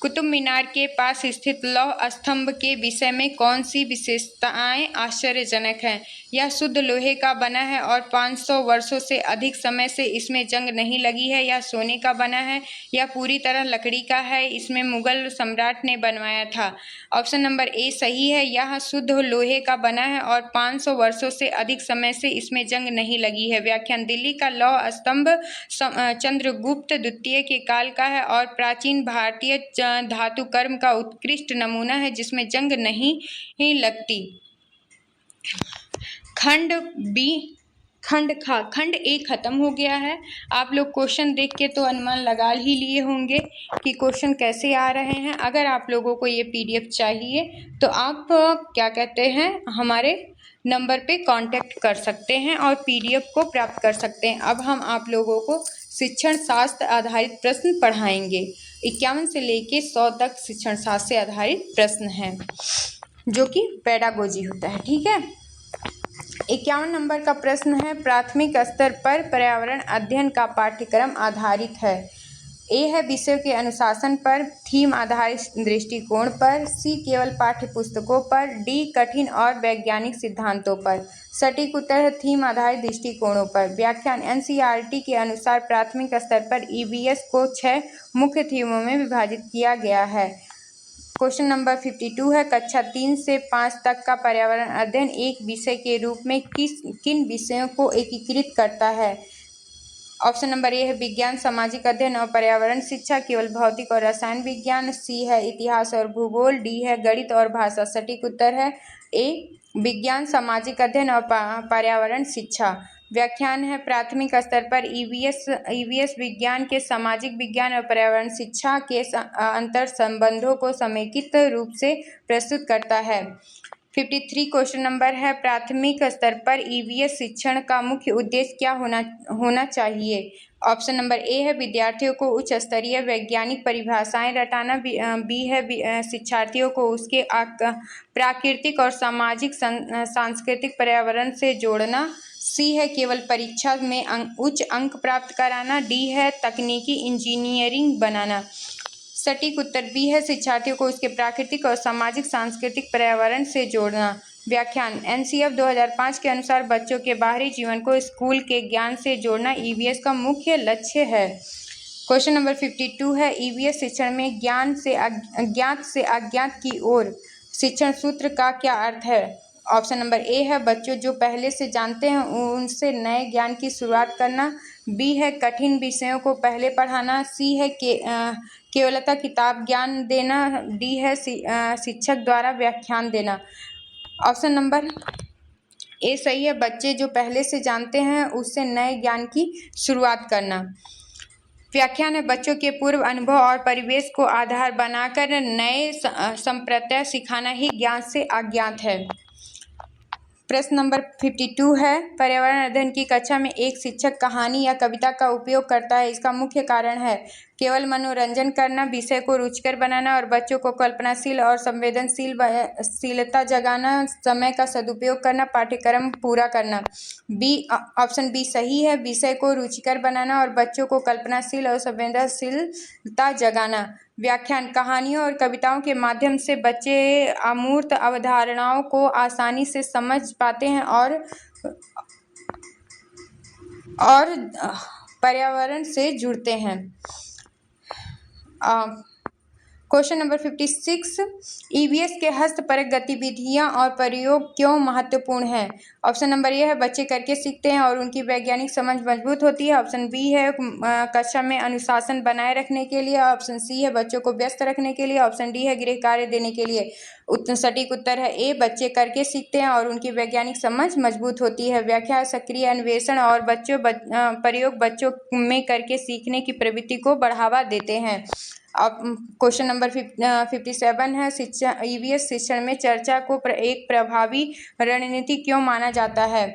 कुतुब मीनार के पास स्थित लौह स्तंभ के विषय में कौन सी विशेषताएं आश्चर्यजनक हैं? यह शुद्ध लोहे का बना है और 500 वर्षों से अधिक समय से इसमें जंग नहीं लगी है। यह सोने का बना है, यह पूरी तरह लकड़ी का है, इसमें मुगल सम्राट ने बनवाया था। ऑप्शन नंबर ए सही है, यह शुद्ध लोहे का बना है और 500 वर्षों से अधिक समय से इसमें जंग नहीं लगी है। व्याख्यान दिल्ली का लौह स्तंभ चंद्रगुप्त द्वितीय के काल का है और प्राचीन भारतीय धातु कर्म का उत्कृष्ट नमूना है जिसमें जंग नहीं लगती। खंड बी खंड ए खत्म हो गया है। आप लोग क्वेश्चन देख के तो अनुमान लगा ही लिए होंगे कि क्वेश्चन कैसे आ रहे हैं। अगर आप लोगों को ये पीडीएफ चाहिए तो आप क्या कहते हैं हमारे नंबर पे कांटेक्ट कर सकते हैं और पीडीएफ को प्राप्त कर सकते हैं। अब हम आप लोगों को शिक्षण शास्त्र आधारित प्रश्न पढ़ाएंगे। 51 से लेके 100 तक शिक्षण शास्त्र से आधारित प्रश्न हैं जो कि पेडागोजी होता है। ठीक है, 51 नंबर का प्रश्न है प्राथमिक स्तर पर पर्यावरण अध्ययन का पाठ्यक्रम आधारित है। ए है विषयों के अनुशासन पर, थीम आधारित दृष्टिकोण पर, सी केवल पाठ्य पुस्तकों पर, डी कठिन और वैज्ञानिक सिद्धांतों पर। सटीक उत्तर है थीम आधारित दृष्टिकोणों पर। व्याख्यान एनसीईआरटी के अनुसार प्राथमिक स्तर पर ईवीएस को 6 मुख्य थीमों में विभाजित किया गया है। क्वेश्चन नंबर 52 है कक्षा 3 से 5 तक का पर्यावरण अध्ययन एक विषय के रूप में किन विषयों को एकीकृत करता है? ऑप्शन नंबर ए है विज्ञान सामाजिक अध्ययन और पर्यावरण शिक्षा केवल भौतिक और रसायन विज्ञान, सी है इतिहास और भूगोल, डी है गणित और भाषा। सटीक उत्तर है ए विज्ञान सामाजिक अध्ययन और पर्यावरण शिक्षा। व्याख्यान है प्राथमिक स्तर पर ईवीएस विज्ञान के सामाजिक विज्ञान और पर्यावरण शिक्षा के अंतर संबंधों को समेकित रूप से प्रस्तुत करता है। 53 क्वेश्चन नंबर है प्राथमिक स्तर पर ईवीएस शिक्षण का मुख्य उद्देश्य क्या होना चाहिए? ऑप्शन नंबर ए है विद्यार्थियों को उच्च स्तरीय वैज्ञानिक परिभाषाएं रटाना, बी है शिक्षार्थियों को उसके प्राकृतिक और सामाजिक सांस्कृतिक पर्यावरण से जोड़ना, सी है केवल परीक्षा में उच्च अंक प्राप्त कराना, डी है तकनीकी इंजीनियरिंग बनाना। सटीक उत्तर बी है शिक्षार्थियों को उसके प्राकृतिक और सामाजिक सांस्कृतिक पर्यावरण से जोड़ना। व्याख्यान एनसीएफ 2005 के अनुसार बच्चों के बाहरी जीवन को स्कूल के ज्ञान से जोड़ना ईवीएस का मुख्य लक्ष्य है। क्वेश्चन नंबर 52 है ईवीएस शिक्षण में अज्ञात से अज्ञात की ओर शिक्षण सूत्र का क्या अर्थ है? ऑप्शन नंबर ए है बच्चों जो पहले से जानते हैं उनसे नए ज्ञान की शुरुआत करना, बी है कठिन विषयों को पहले पढ़ाना, सी है केवलता किताब ज्ञान देना, डी है शिक्षक द्वारा व्याख्यान देना। ऑप्शन नंबर ए सही है बच्चे जो पहले से जानते हैं उससे नए ज्ञान की शुरुआत करना। व्याख्यान है बच्चों के पूर्व अनुभव और परिवेश को आधार बनाकर नए संप्रत्यय सिखाना ही ज्ञान से अज्ञात है। प्रश्न नंबर 52 है पर्यावरण अध्ययन की कक्षा में एक शिक्षक कहानी या कविता का उपयोग करता है, इसका मुख्य कारण है केवल मनोरंजन करना, विषय को रुचिकर बनाना और बच्चों को कल्पनाशील और संवेदनशीलता जगाना, समय का सदुपयोग करना, पाठ्यक्रम पूरा करना। बी ऑप्शन बी सही है विषय को रुचिकर बनाना और बच्चों को कल्पनाशील और संवेदनशीलता जगाना। व्याख्यान कहानियों और कविताओं के माध्यम से बच्चे अमूर्त अवधारणाओं को आसानी से समझ पाते हैं और पर्यावरण से जुड़ते हैं। क्वेश्चन नंबर 56 ईवीएस के हस्तपरक गतिविधियां और प्रयोग क्यों महत्वपूर्ण हैं? ऑप्शन नंबर ए है बच्चे करके सीखते हैं और उनकी वैज्ञानिक समझ मजबूत होती है, ऑप्शन बी है कक्षा में अनुशासन बनाए रखने के लिए, ऑप्शन सी है बच्चों को व्यस्त रखने के लिए, ऑप्शन डी है गृह कार्य देने के लिए। सटीक उत्तर है ए बच्चे करके सीखते हैं और उनकी वैज्ञानिक समझ मजबूत होती है। व्याख्या सक्रिय अन्वेषण और प्रयोग बच्चों में करके सीखने की प्रवृत्ति को बढ़ावा देते हैं। अब क्वेश्चन नंबर 57 है ईवीएस शिक्षण में चर्चा को एक प्रभावी रणनीति क्यों माना जाता है?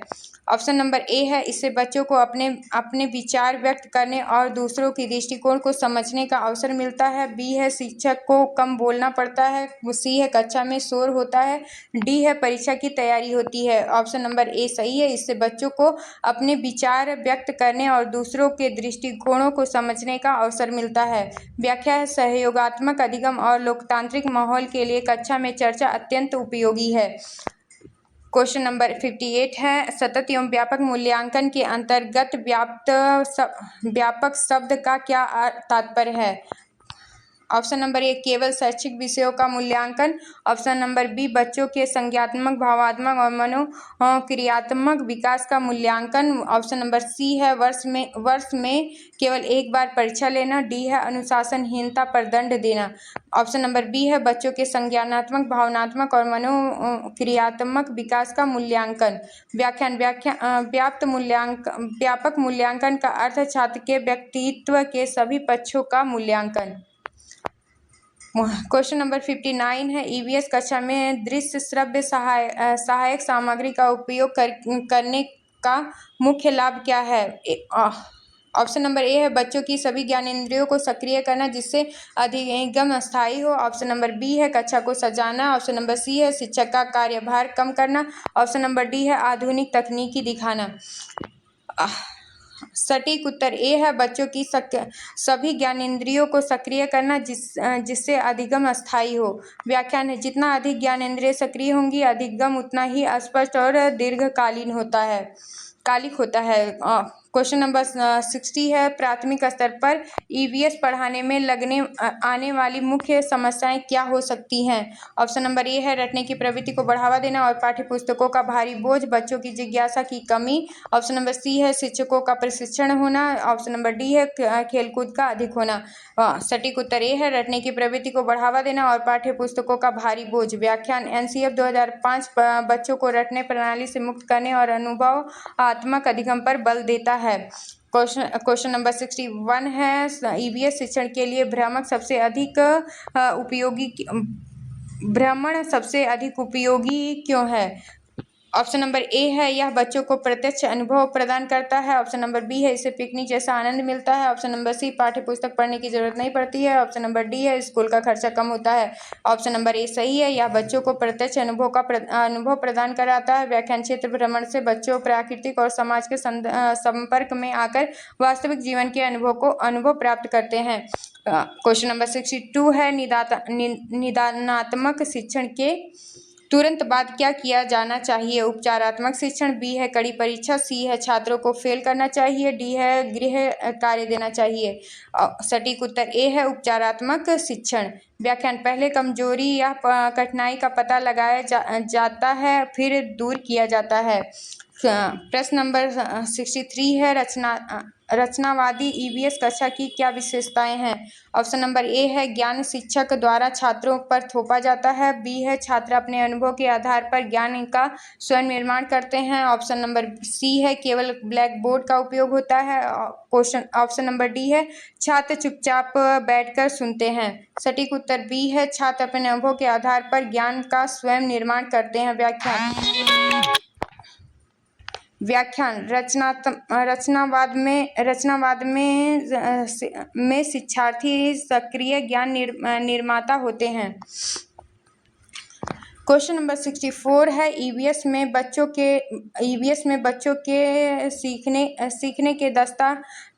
ऑप्शन नंबर ए है, इससे बच्चों को अपने अपने विचार व्यक्त करने और दूसरों के दृष्टिकोण को समझने का अवसर मिलता है। बी है, शिक्षक को कम बोलना पड़ता है। सी है, कक्षा में शोर होता है। डी है, परीक्षा की तैयारी होती है। ऑप्शन नंबर ए सही है, इससे बच्चों को अपने विचार व्यक्त करने और दूसरों के दृष्टिकोणों को समझने का अवसर मिलता है। व्याख्या है, सहयोगात्मक अधिगम और लोकतांत्रिक माहौल के लिए कक्षा में चर्चा अत्यंत उपयोगी है। क्वेश्चन नंबर 58 है, सतत एवं व्यापक मूल्यांकन के अंतर्गत व्यापक शब्द का क्या तात्पर्य है? ऑप्शन नंबर ए, केवल शैक्षिक विषयों का मूल्यांकन। ऑप्शन नंबर बी, बच्चों के संज्ञानात्मक, भावात्मक और मनोक्रियात्मक विकास का मूल्यांकन। ऑप्शन नंबर सी है, वर्ष में केवल एक बार परीक्षा लेना। डी है, अनुशासनहीनता पर दंड देना। ऑप्शन नंबर बी है, बच्चों के संज्ञानात्मक, भावनात्मक और मनोक्रियात्मक विकास का मूल्यांकन। व्याख्यान व्यापक मूल्यांकन का अर्थ है छात्र के व्यक्तित्व के सभी पक्षों का मूल्यांकन। क्वेश्चन नंबर 59 है, ईवीएस कक्षा में दृश्य श्रव्य सहायक सामग्री का उपयोग करने का मुख्य लाभ क्या है? ऑप्शन नंबर ए है, बच्चों की सभी ज्ञानेंद्रियों को सक्रिय करना जिससे अधिगम स्थायी हो। ऑप्शन नंबर बी है, कक्षा को सजाना। ऑप्शन नंबर सी है, शिक्षक का कार्यभार कम करना। ऑप्शन नंबर डी है, आधुनिक तकनीकी दिखाना। सटीक उत्तर ए है, बच्चों की सभी ज्ञानेंद्रियों को सक्रिय करना जिससे अधिगम अस्थायी हो। व्याख्यान है, जितना अधिक ज्ञानेंद्रिय सक्रिय होंगी अधिगम उतना ही स्पष्ट और दीर्घकालीन होता है कालिक होता है। क्वेश्चन नंबर 60 है, प्राथमिक स्तर पर ईवीएस पढ़ाने में आने वाली मुख्य समस्याएं क्या हो सकती हैं? ऑप्शन नंबर ए है, रटने की प्रवृत्ति को बढ़ावा देना और पाठ्यपुस्तकों का भारी बोझ, बच्चों की जिज्ञासा की कमी। ऑप्शन नंबर सी है, शिक्षकों का प्रशिक्षण होना। ऑप्शन नंबर डी है, खेलकूद का अधिक होना। सटीक उत्तर ए है, रटने की प्रवृत्ति को बढ़ावा देना और पाठ्यपुस्तकों का भारी बोझ। व्याख्यान, एनसीएफ 2005 बच्चों को रटने प्रणाली से मुक्त करने और अनुभवात्मक अधिगम पर बल देता है। क्वेश्चन नंबर 61 है, ईवीएस शिक्षण के लिए भ्रमण सबसे अधिक उपयोगी क्यों है? ऑप्शन नंबर ए है, यह बच्चों को प्रत्यक्ष अनुभव प्रदान करता है। ऑप्शन नंबर बी है, इससे पिकनिक जैसा आनंद मिलता है। ऑप्शन नंबर सी, पाठ्य पुस्तक पढ़ने की जरूरत नहीं पड़ती है। ऑप्शन नंबर डी है, स्कूल का खर्चा कम होता है। ऑप्शन नंबर ए सही है, यह बच्चों को प्रत्यक्ष अनुभव प्रदान कराता है। व्याख्यान, क्षेत्र भ्रमण से बच्चों प्राकृतिक और समाज के संपर्क में आकर वास्तविक जीवन के अनुभव प्राप्त करते हैं। क्वेश्चन नंबर 62 है, निदानात्मक शिक्षण के तुरंत बाद क्या किया जाना चाहिए? उपचारात्मक शिक्षण। बी है, कड़ी परीक्षा। सी है, छात्रों को फेल करना चाहिए। डी है, गृह कार्य देना चाहिए। सटीक उत्तर ए है, उपचारात्मक शिक्षण। व्याख्यान, पहले कमजोरी या कठिनाई का पता लगाया जाता है फिर दूर किया जाता है। प्रश्न नंबर 63 है, रचनावादी ईवीएस कक्षा की क्या विशेषताएं हैं? ऑप्शन नंबर ए है, ज्ञान शिक्षक द्वारा छात्रों पर थोपा जाता है। बी है, छात्र अपने अनुभव के आधार पर ज्ञान का स्वयं निर्माण करते हैं। ऑप्शन नंबर सी है, केवल ब्लैक बोर्ड का उपयोग होता है। ऑप्शन नंबर डी है, छात्र चुपचाप बैठकर सुनते हैं। सटीक उत्तर बी है, छात्र अपने अनुभव के आधार पर ज्ञान का स्वयं निर्माण करते हैं। व्याख्यान, रचनावाद में शिक्षार्थी सक्रिय ज्ञान निर्माता होते हैं। क्वेश्चन नंबर 64 है, ईवीएस में बच्चों के सीखने के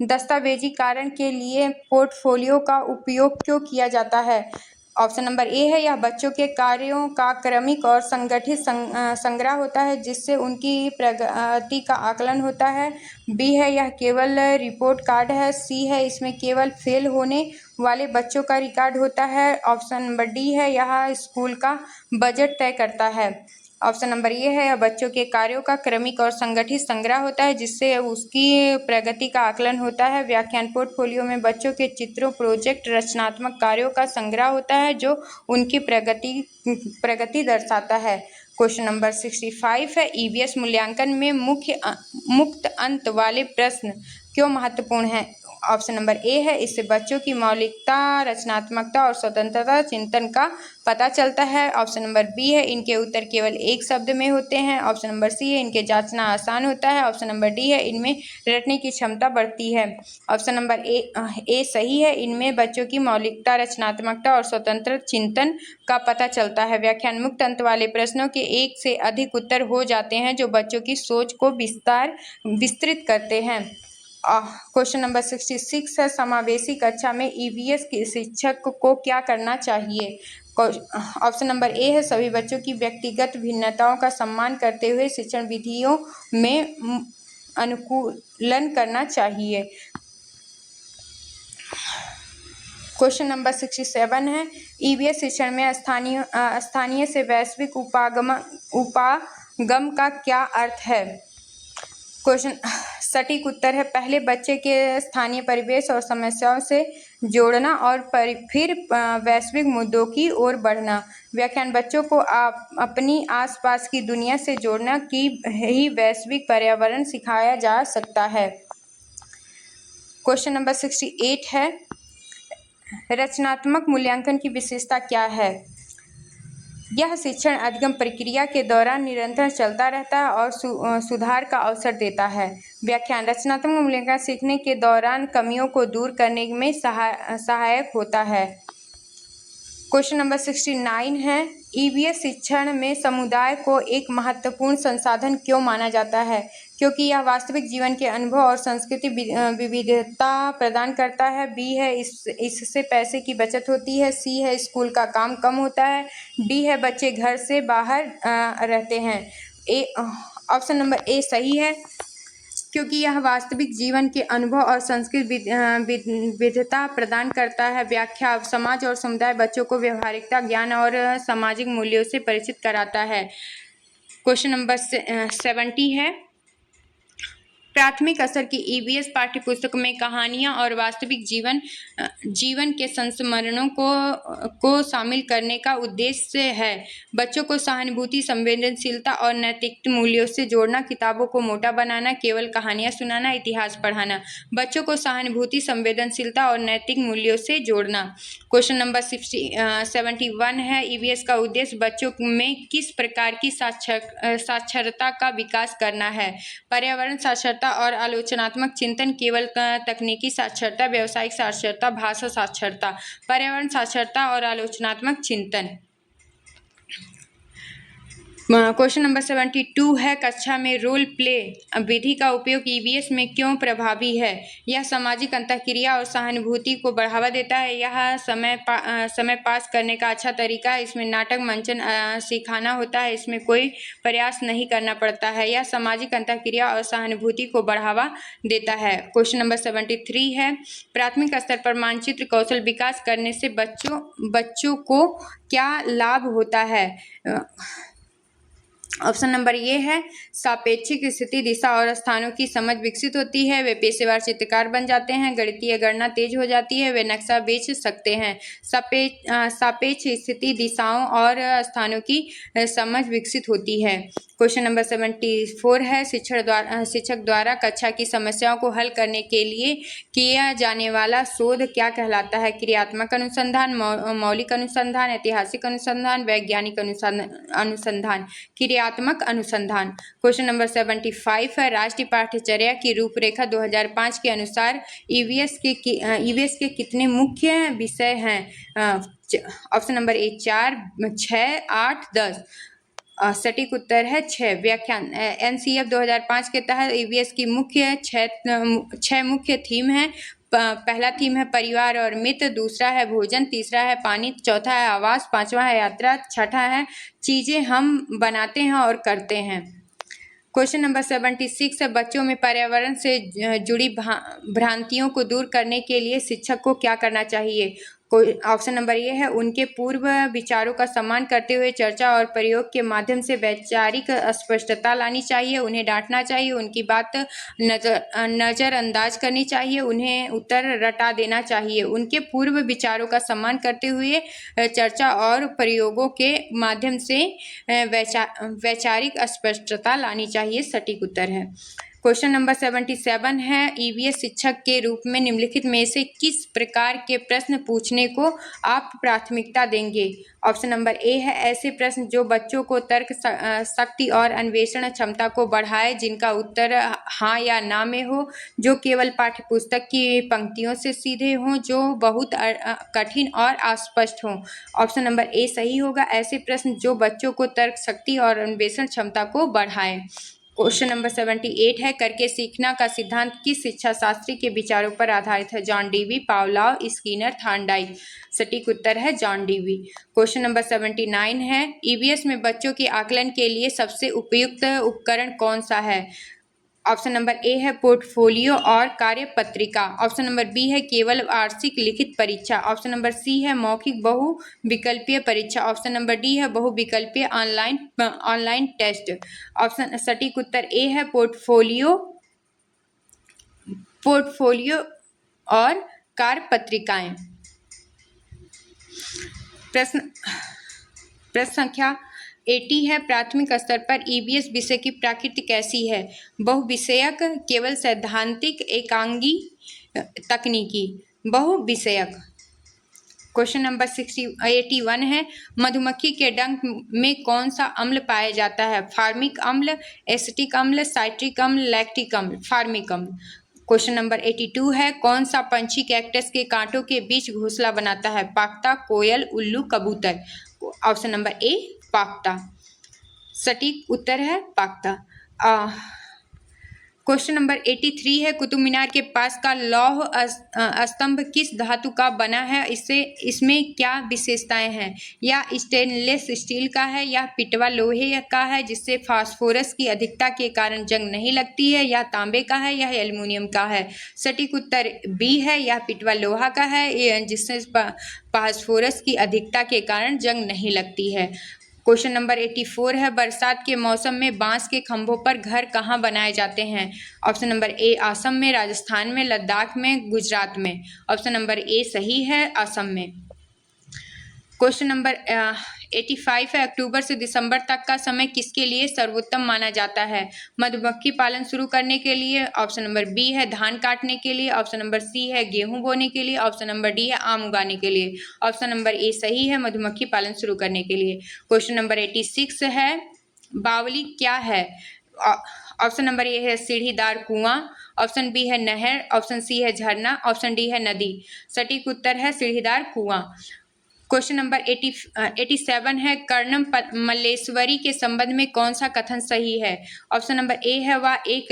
दस्तावेजीकरण के लिए पोर्टफोलियो का उपयोग क्यों किया जाता है? ऑप्शन नंबर ए है, यह बच्चों के कार्यों का क्रमिक और संगठित संग्रह होता है जिससे उनकी प्रगति का आकलन होता है। बी है, यह केवल रिपोर्ट कार्ड है। सी है, इसमें केवल फेल होने वाले बच्चों का रिकॉर्ड होता है। ऑप्शन नंबर डी है, यह स्कूल का बजट तय करता है। ऑप्शन नंबर ए है, बच्चों के कार्यों का क्रमिक और संगठित संग्रह होता है जिससे उसकी प्रगति का आकलन होता है। व्याख्यान, पोर्टफोलियो में बच्चों के चित्रों, प्रोजेक्ट, रचनात्मक कार्यों का संग्रह होता है जो उनकी प्रगति दर्शाता है। क्वेश्चन नंबर 65 है, ईवीएस मूल्यांकन में मुक्त अंक वाले प्रश्न क्यों महत्वपूर्ण हैं? ऑप्शन नंबर ए है, इससे बच्चों की मौलिकता, रचनात्मकता और स्वतंत्रता चिंतन का पता चलता है। ऑप्शन नंबर बी है, इनके उत्तर केवल एक शब्द में होते हैं। ऑप्शन नंबर सी है, इनके जांचना आसान होता है। ऑप्शन नंबर डी है, इनमें रटने की क्षमता बढ़ती है। ऑप्शन नंबर ए सही है, इनमें बच्चों की मौलिकता, रचनात्मकता और स्वतंत्र चिंतन का पता चलता है। व्याख्यान मुक्त अंत वाले प्रश्नों के एक से अधिक उत्तर हो जाते हैं जो बच्चों की सोच को विस्तृत करते हैं। क्वेश्चन नंबर 66 है, समावेशी कक्षा में ईवीएस के शिक्षक को क्या करना चाहिए? ऑप्शन नंबर ए है, सभी बच्चों की व्यक्तिगत भिन्नताओं का सम्मान करते हुए शिक्षण विधियों में अनुकूलन करना चाहिए। क्वेश्चन नंबर 67 है, ईवीएस शिक्षण में स्थानीय से वैश्विक उपागम का क्या अर्थ है? क्वेश्चन सटीक उत्तर है, पहले बच्चे के स्थानीय परिवेश और समस्याओं से जोड़ना और फिर वैश्विक मुद्दों की ओर बढ़ना। व्याख्यान बच्चों को अपनी आसपास की दुनिया से जोड़ना की ही वैश्विक पर्यावरण सिखाया जा सकता है। क्वेश्चन नंबर 68 है, रचनात्मक मूल्यांकन की विशेषता क्या है? यह शिक्षण अधिगम प्रक्रिया के दौरान निरंतर चलता रहता है और सुधार का अवसर देता है। व्याख्यान रचनात्मक मूल्यांकन सीखने के दौरान कमियों को दूर करने में सहायक होता है। क्वेश्चन नंबर 69 है, ईवीएस शिक्षण में समुदाय को एक महत्वपूर्ण संसाधन क्यों माना जाता है? क्योंकि यह वास्तविक जीवन के अनुभव और संस्कृति विविधता प्रदान करता है। बी है, इससे पैसे की बचत होती है। सी है, स्कूल का काम कम होता है। डी है, बच्चे घर से बाहर रहते हैं। ऑप्शन नंबर ए सही है, क्योंकि यह वास्तविक जीवन के अनुभव और संस्कृति विविधता प्रदान करता है। व्याख्या समाज और समुदाय बच्चों को व्यवहारिकता, ज्ञान और सामाजिक मूल्यों से परिचित कराता है। क्वेश्चन नंबर 70 है, प्राथमिक स्तर की ईवीएस पाठ्यपुस्तक में कहानियाँ और वास्तविक जीवन के संस्मरणों को शामिल करने का उद्देश्य है बच्चों को सहानुभूति, संवेदनशीलता और नैतिक मूल्यों से जोड़ना, किताबों को मोटा बनाना, केवल कहानियाँ सुनाना, इतिहास पढ़ाना। बच्चों को सहानुभूति, संवेदनशीलता और नैतिक मूल्यों से जोड़ना। क्वेश्चन नंबर 71 है, ईवीएस का उद्देश्य बच्चों में किस प्रकार की साक्षरता का विकास करना है? पर्यावरण साक्षरता और आलोचनात्मक चिंतन, केवल तकनीकी साक्षरता, व्यावसायिक साक्षरता, भाषा साक्षरता। पर्यावरण साक्षरता और आलोचनात्मक चिंतन। क्वेश्चन नंबर 72 है, कक्षा में रोल प्ले विधि का उपयोग ईवीएस में क्यों प्रभावी है? यह सामाजिक अंतःक्रिया और सहानुभूति को बढ़ावा देता है। यह समय पास करने का अच्छा तरीका है। इसमें नाटक मंचन सिखाना होता है। इसमें कोई प्रयास नहीं करना पड़ता है। यह सामाजिक अंतःक्रिया और सहानुभूति को बढ़ावा देता है। क्वेश्चन नंबर 73 है, प्राथमिक स्तर पर मानचित्र कौशल विकास करने से बच्चों को क्या लाभ होता है? ऑप्शन नंबर ये है, सापेक्षिक स्थिति, दिशा और स्थानों की समझ विकसित होती है। वे पेशेवर चित्रकार बन जाते हैं। गणितीय गणना तेज हो जाती है। वे नक्शा बेच सकते हैं। सापेक्ष स्थिति, दिशाओं और स्थानों की समझ विकसित होती है। क्वेश्चन नंबर 74 है, शिक्षक द्वारा कक्षा की समस्याओं को हल करने के लिए किया जाने वाला शोध क्या कहलाता है? क्रियात्मक अनुसंधान, मौलिक अनुसंधान, ऐतिहासिक अनुसंधान, वैज्ञानिक अनुसंधान। क्रियात्मक अनुसंधान। क्वेश्चन नंबर 75 है, राष्ट्रीय पाठ्यचर्या की रूपरेखा 2005 के अनुसार ईवीएस के कितने मुख्य विषय हैं? ऑप्शन नंबर ए 4, 6, 8, 10। सटीक उत्तर है 6। व्याख्यान एनसीएफ 2005 के तहत ईवीएस की छह मुख्य थीम है। पहला थीम है परिवार और मित्र, दूसरा है भोजन, तीसरा है पानी, चौथा है आवास, पांचवा है यात्रा, छठा है चीजें हम बनाते हैं और करते हैं। क्वेश्चन नंबर 76 है, बच्चों में पर्यावरण से जुड़ी भ्रांतियों को दूर करने के लिए शिक्षक को क्या करना चाहिए? ऑप्शन नंबर ये है, उनके पूर्व विचारों का सम्मान करते हुए चर्चा और प्रयोग के माध्यम से वैचारिक स्पष्टता लानी चाहिए। उन्हें डांटना चाहिए, उनकी बात नजरअंदाज करनी चाहिए, उन्हें उत्तर रटा देना चाहिए। उनके पूर्व विचारों का सम्मान करते हुए चर्चा और प्रयोगों के माध्यम से वैचारिक स्पष्टता लानी चाहिए। सटीक उत्तर है। क्वेश्चन नंबर 77 है, ईवीएस शिक्षक के रूप में निम्नलिखित में से किस प्रकार के प्रश्न पूछने को आप प्राथमिकता देंगे? ऑप्शन नंबर ए है ऐसे प्रश्न जो बच्चों को तर्क शक्ति और अन्वेषण क्षमता को बढ़ाए, जिनका उत्तर हाँ या ना में हो, जो केवल पाठ्यपुस्तक की पंक्तियों से सीधे हों, जो बहुत कठिन और अस्पष्ट हों। ऑप्शन नंबर ए सही होगा, ऐसे प्रश्न जो बच्चों को तर्क शक्ति और अन्वेषण क्षमता को बढ़ाएं। क्वेश्चन नंबर 78 है, करके सीखना का सिद्धांत किस शिक्षा शास्त्री के विचारों पर आधारित है? John Dewey, Pavlov, Skinner, Thorndike. सटीक उत्तर है जॉन डीवी। क्वेश्चन नंबर 79 है, ईवीएस में बच्चों के आकलन के लिए सबसे उपयुक्त उपकरण कौन सा है? ऑप्शन नंबर ए है पोर्टफोलियो और कार्यपत्रिका। ऑप्शन नंबर बी है केवल वार्षिक लिखित परीक्षा। ऑप्शन नंबर सी है मौखिक बहुविकल्पीय परीक्षा। ऑप्शन नंबर डी है बहुविकल्पीय ऑनलाइन टेस्ट। ऑप्शन सटीक उत्तर ए है पोर्टफोलियो और कार्यपत्रिकाएं। प्रश्न संख्या 80 है, प्राथमिक स्तर पर ईवीएस विषय की प्रकृति कैसी है? बहुविषयक, केवल सैद्धांतिक, एकांगी, तकनीकी। बहुविषयक। क्वेश्चन नंबर 81 है, मधुमक्खी के डंक में कौन सा अम्ल पाया जाता है? फार्मिक अम्ल, एसिटिक अम्ल, साइट्रिक अम्ल, लैक्टिक अम्ल। फार्मिक अम्ल। क्वेश्चन नंबर 82 है, कौन सा पंछी कैक्टस के कांटों के बीच घोंसला बनाता है? पाक्ता, कोयल, उल्लू, कबूतर। ऑप्शन नंबर ए पाक्ता। सटीक उत्तर है पाक्ता। क्वेश्चन नंबर 83 है, कुतुब मीनार के पास का लौह स्तंभ किस धातु का बना है? इसमें क्या विशेषताएं हैं? या स्टेनलेस स्टील का है, या पिटवा लोहे का है जिससे फास्फोरस की अधिकता के कारण जंग नहीं लगती है, या तांबे का है, या एल्युमिनियम का है? सटीक उत्तर बी है, या पिटवा लोहा का है जिससे फास्फोरस की अधिकता के कारण जंग नहीं लगती है। क्वेश्चन नंबर 84 है, बरसात के मौसम में बांस के खंभों पर घर कहाँ बनाए जाते हैं? ऑप्शन नंबर ए असम में, राजस्थान में, लद्दाख में, गुजरात में। ऑप्शन नंबर ए सही है, असम में। क्वेश्चन नंबर 85 है, अक्टूबर से दिसंबर तक का समय किसके लिए सर्वोत्तम माना जाता है? मधुमक्खी पालन शुरू करने के लिए। ऑप्शन नंबर बी है धान काटने के लिए। ऑप्शन नंबर सी है गेहूं बोने के लिए। ऑप्शन नंबर डी है आम उगाने के लिए। ऑप्शन नंबर ए सही है, मधुमक्खी पालन शुरू करने के लिए। क्वेश्चन नंबर 86 है, बावली क्या है? ऑप्शन नंबर ए है सीढ़ीदार कुआं। ऑप्शन बी है नहर। ऑप्शन सी है झरना। ऑप्शन डी है नदी। सटीक उत्तर है सीढ़ीदार कुआं। क्वेश्चन नंबर 87 है, कर्णम मल्लेश्वरी के संबंध में कौन सा कथन सही है? ऑप्शन नंबर ए है वह एक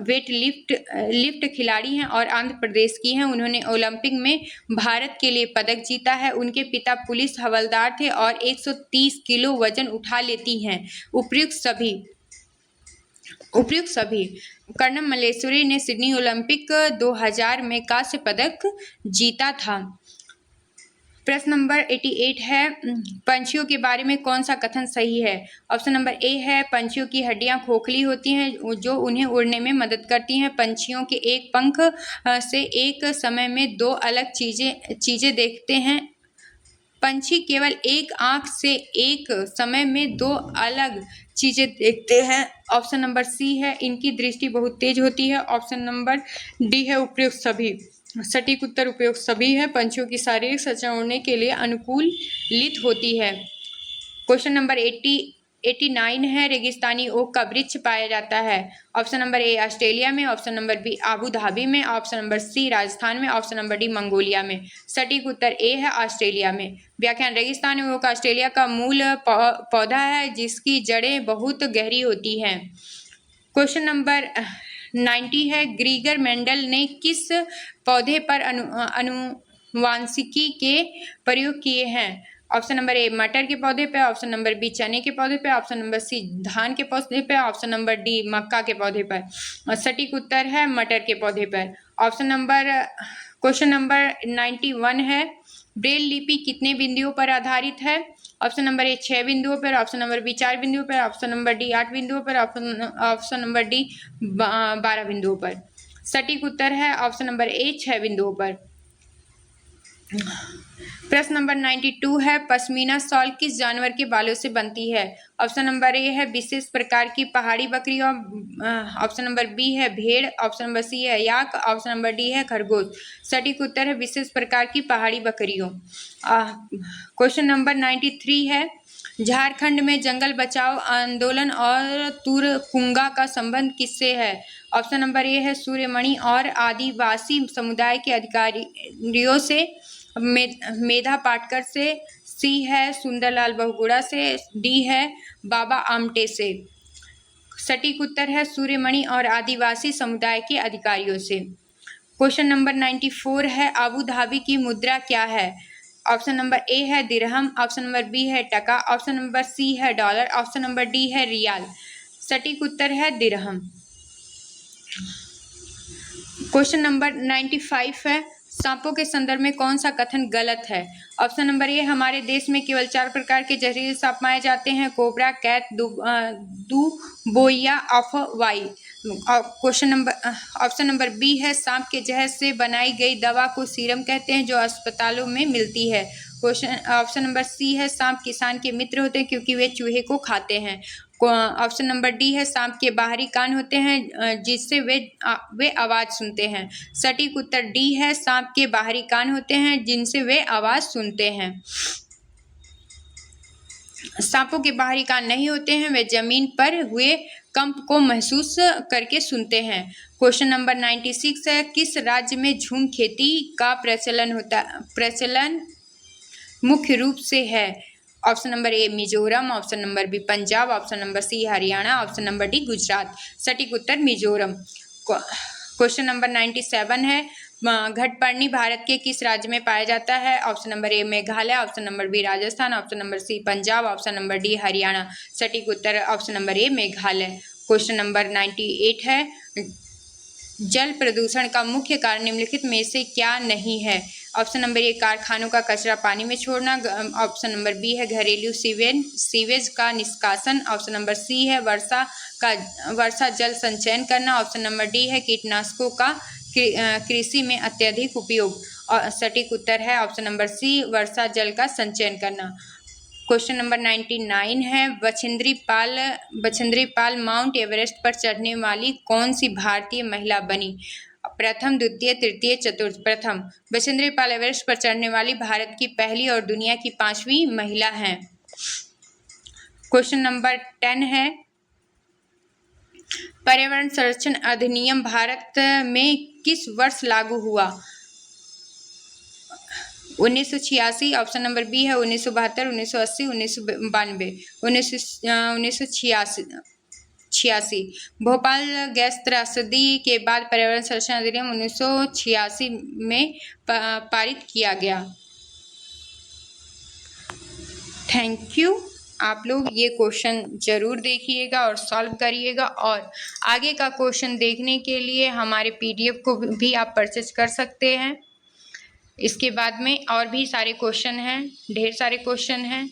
वेट लिफ्ट खिलाड़ी हैं और आंध्र प्रदेश की हैं। उन्होंने ओलंपिक में भारत के लिए पदक जीता है। उनके पिता पुलिस हवलदार थे और 130 किलो वजन उठा लेती हैं। उपयुक्त सभी। कर्णम मल्लेश्वरी ने सिडनी ओलंपिक 2000 में कांस्य पदक जीता था। प्रश्न नंबर 88 है, पंछियों के बारे में कौन सा कथन सही है? ऑप्शन नंबर ए है पंछियों की हड्डियां खोखली होती हैं जो उन्हें उड़ने में मदद करती हैं। पंछियों के एक पंख से एक समय में दो अलग चीजें देखते हैं। पंछी केवल एक आंख से एक समय में दो अलग चीजें देखते हैं। ऑप्शन नंबर सी है इनकी दृष्टि बहुत तेज होती है। ऑप्शन नंबर डी है उपयुक्त सभी। सटीक उत्तर उपयुक्त सभी है। पंछियों की शारीरिक संरचना उड़ने के लिए अनुकूलित होती है। क्वेश्चन नंबर 89 है, रेगिस्तानी ओक का वृक्ष पाया जाता है। ऑप्शन नंबर ए ऑस्ट्रेलिया में। Option number B Abu Dhabi में। ऑप्शन नंबर सी राजस्थान में। ऑप्शन नंबर डी मंगोलिया में। सटीक उत्तर ए है ऑस्ट्रेलिया में। व्याख्यान, रेगिस्तानी ओक ऑस्ट्रेलिया का मूल पौधा है जिसकी जड़ें बहुत गहरी होती हैं। क्वेश्चन नंबर 90 है, ग्रीगर मेंडल ने किस पौधे पर आनुवांशिकी के प्रयोग किए हैं? ऑप्शन नंबर ए मटर के पौधे पे। ऑप्शन नंबर बी चने के पौधे पे। ऑप्शन नंबर सी धान के पौधे पे। ऑप्शन नंबर डी मक्का के पौधे पर। और सटीक उत्तर है मटर के पौधे पर। क्वेश्चन नंबर 91 है, ब्रेल लिपि कितने बिंदुओं पर आधारित है? ऑप्शन नंबर ए 6 बिंदुओं पर। ऑप्शन नंबर बी 4 बिंदुओं पर। ऑप्शन नंबर डी 8 बिंदुओं पर। ऑप्शन नंबर डी 12 बिंदुओं पर। सटीक उत्तर है ऑप्शन नंबर ए 6 बिंदुओं पर। प्रश्न नंबर 92 है, पश्मीना शॉल किस जानवर के बालों से बनती है? ऑप्शन नंबर ए है विशेष प्रकार की पहाड़ी बकरियों, ऑप्शन नंबर बी है भेड़, ऑप्शन नंबर सी है याक, ऑप्शन नंबर डी है खरगोश। सटीक उत्तर है विशेष प्रकार की पहाड़ी बकरियों। क्वेश्चन नंबर 93 है, झारखंड में जंगल बचाओ आंदोलन और तुरकुंगा का संबंध किससे है? ऑप्शन नंबर ए है सूर्यमणि और आदिवासी समुदाय के अधिकारियों से, मेधा पाटकर से, सी है सुंदरलाल बहुगुणा से, डी है बाबा आमटे से। सटीक उत्तर है सूर्यमणि और आदिवासी समुदाय के अधिकारियों से। क्वेश्चन नंबर 94 है, अबू धाबी की मुद्रा क्या है? ऑप्शन नंबर ए है दिरहम, ऑप्शन नंबर बी है टका, ऑप्शन नंबर सी है डॉलर, ऑप्शन नंबर डी है रियाल। सटीक उत्तर है दिरहम। क्वेश्चन नंबर 95 है, सांपों के संदर्भ में कौन सा कथन गलत है? ऑप्शन नंबर ए, हमारे देश में केवल 4 प्रकार के जहरीले सांप पाए जाते हैं, कोबरा, कैट, दुबोइया, अफवाई। Question number option number B है, सांप के जहर से बनाई गई दवा को सीरम कहते हैं जो अस्पतालों में मिलती है। क्वेश्चन ऑप्शन नंबर सी है, सांप किसान के मित्र होते हैं क्योंकि वे चूहे को खाते हैं। ऑप्शन नंबर डी है, सांप के बाहरी कान होते हैं जिससे वे आवाज सुनते हैं। सटीक उत्तर डी है, सांप के बाहरी कान होते हैं जिनसे वे आवाज सुनते हैं। सांपों के बाहरी कान नहीं होते हैं, वे जमीन पर हुए कंप को महसूस करके सुनते हैं। क्वेश्चन नंबर 96 है, किस राज्य में झूम खेती का प्रचलन मुख्य रूप से है? Option number A Mizoram, option number B Punjab, option number C Haryana, option number D Gujarat. सटीक उत्तर मिजोरम। क्वेश्चन नंबर 97 है, घटपर्णी भारत के किस राज्य में पाया जाता है? Option number A Meghalaya, option number B Rajasthan, option number C Punjab, option number D Haryana. सटीक उत्तर option number A Meghalaya. Question number 98 है, जल प्रदूषण का मुख्य कारण निम्नलिखित में से क्या नहीं है? ऑप्शन नंबर ए कारखानों का कचरा पानी में छोड़ना, ऑप्शन नंबर बी है घरेलू सीवेज का निष्कासन, ऑप्शन नंबर सी है वर्षा जल संचयन करना, ऑप्शन नंबर डी है कीटनाशकों का कृषि में अत्यधिक उपयोग। और सटीक उत्तर है ऑप्शन नंबर सी वर्षा जल का संचयन करना। क्वेश्चन नंबर 99 है, बछेंद्री पाल माउंट एवरेस्ट पर चढ़ने वाली कौन सी भारतीय महिला बनी? प्रथम, द्वितीय, तृतीय, चतुर्थ। प्रथम, बछेंद्री पाल एवरेस्ट पर चढ़ने वाली भारत की पहली और दुनिया की 5वीं महिला हैं। क्वेश्चन नंबर 10 है, पर्यावरण संरक्षण अधिनियम भारत में किस वर्ष लागू हुआ? 1986, ऑप्शन नंबर बी है 1972, 1980, 1992। 1986। भोपाल गैस त्रासदी के बाद पर्यावरण संरक्षण अधिनियम 1986 में पारित किया गया। Thank you. आप लोग ये क्वेश्चन जरूर देखिएगा और सॉल्व करिएगा, और आगे का क्वेश्चन देखने के लिए हमारे पीडीएफ को भी आप परचेज कर सकते हैं। इसके बाद में और भी सारे क्वेश्चन हैं, ढेर सारे क्वेश्चन हैं,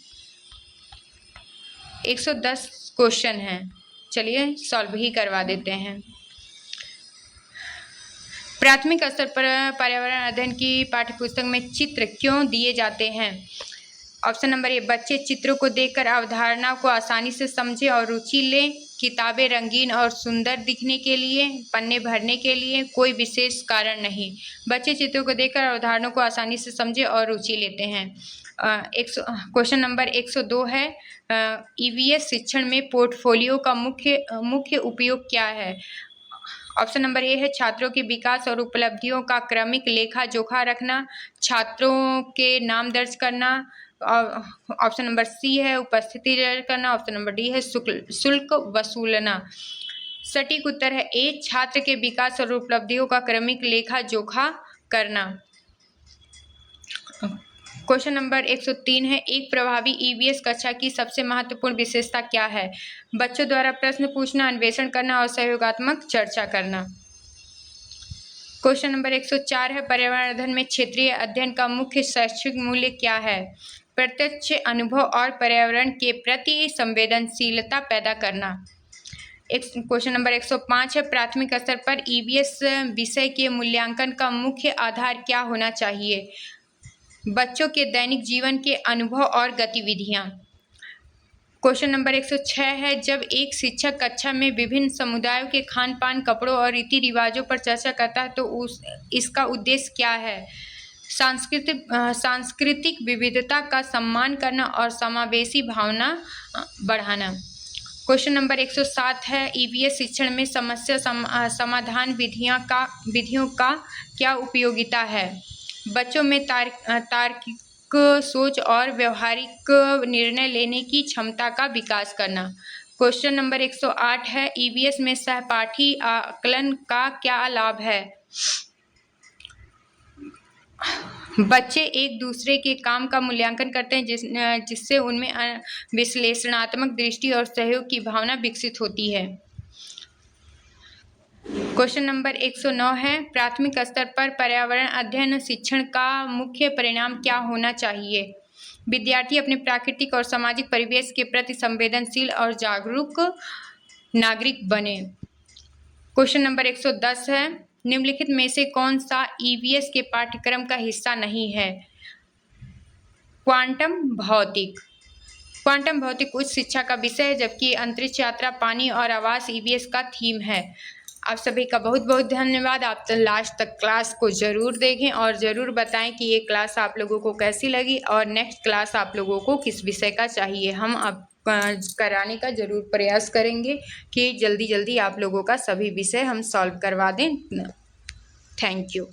110 क्वेश्चन हैं। चलिए सॉल्व ही करवा देते हैं। प्राथमिक स्तर पर पर्यावरण अध्ययन की पाठ्यपुस्तक में चित्र क्यों दिए जाते हैं? ऑप्शन नंबर ए, बच्चे चित्रों को देखकर अवधारणा को आसानी से समझे और रुचि लें। किताबें रंगीन और सुंदर दिखने के लिए, पन्ने भरने के लिए, कोई विशेष कारण नहीं। बच्चे चित्रों को देखकर अवधारणा को आसानी से समझे और रुचि लेते हैं। क्वेश्चन नंबर 102 है, ईवीएस शिक्षण में पोर्टफोलियो का मुख्य उपयोग क्या है? ऑप्शन नंबर ए है छात्रों के विकास और उपलब्धियों का क्रमिक लेखा जोखा रखना, छात्रों के नाम दर्ज करना, ऑप्शन नंबर सी है उपस्थिति दर्ज करना, ऑप्शन नंबर डी है शुल्क वसूलना। सटीक उत्तर है ए, छात्र के विकास और उपलब्धियों का क्रमिक लेखा जोखा करना। क्वेश्चन नंबर 103 है, एक प्रभावी ईवीएस कक्षा की सबसे महत्वपूर्ण विशेषता क्या है? बच्चों द्वारा प्रश्न पूछना, अन्वेषण करना और सहयोगात्मक चर्चा करना। क्वेश्चन नंबर 104 है, पर्यावरण अध्ययन में क्षेत्रीय अध्ययन का मुख्य शैक्षिक मूल्य क्या है? प्रत्यक्ष अनुभव और पर्यावरण के प्रति संवेदनशीलता पैदा करना। क्वेश्चन नंबर 105 है, प्राथमिक स्तर पर ईवीएस विषय के मूल्यांकन का मुख्य आधार क्या होना चाहिए? बच्चों के दैनिक जीवन के अनुभव और गतिविधियाँ। क्वेश्चन नंबर 106 है, जब एक शिक्षक कक्षा में विभिन्न समुदायों के खान पान, कपड़ों और रीति रिवाजों पर चर्चा करता है तो इसका उद्देश्य क्या है? सांस्कृतिक विविधता का सम्मान करना और समावेशी भावना बढ़ाना। क्वेश्चन नंबर 107 है, ईवीएस शिक्षण में समस्या समाधान विधियों का क्या उपयोगिता है? बच्चों में तार्किक सोच और व्यवहारिक निर्णय लेने की क्षमता का विकास करना। क्वेश्चन नंबर 108 है, ईवीएस में सहपाठी आकलन का क्या लाभ है? बच्चे एक दूसरे के काम का मूल्यांकन करते हैं जिससे उनमें विश्लेषणात्मक दृष्टि और सहयोग की भावना विकसित होती है। क्वेश्चन नंबर 109 है, प्राथमिक स्तर पर पर्यावरण अध्ययन शिक्षण का मुख्य परिणाम क्या होना चाहिए? विद्यार्थी अपने प्राकृतिक और सामाजिक परिवेश के प्रति संवेदनशील और जागरूक नागरिक बने। क्वेश्चन नंबर 110 है, निम्नलिखित में से कौन सा ईवीएस के पाठ्यक्रम का हिस्सा नहीं है? क्वांटम भौतिक। क्वांटम भौतिक उच्च शिक्षा का विषय है, जबकि अंतरिक्ष यात्रा, पानी और आवास ईवीएस का थीम है। आप सभी का बहुत बहुत धन्यवाद। आप तो लास्ट तक क्लास को ज़रूर देखें और ज़रूर बताएं कि ये क्लास आप लोगों को कैसी लगी और नेक्स्ट क्लास आप लोगों को किस विषय का चाहिए। हम अब कराने का ज़रूर प्रयास करेंगे कि जल्दी जल्दी आप लोगों का सभी विषय हम सॉल्व करवा दें। Thank you.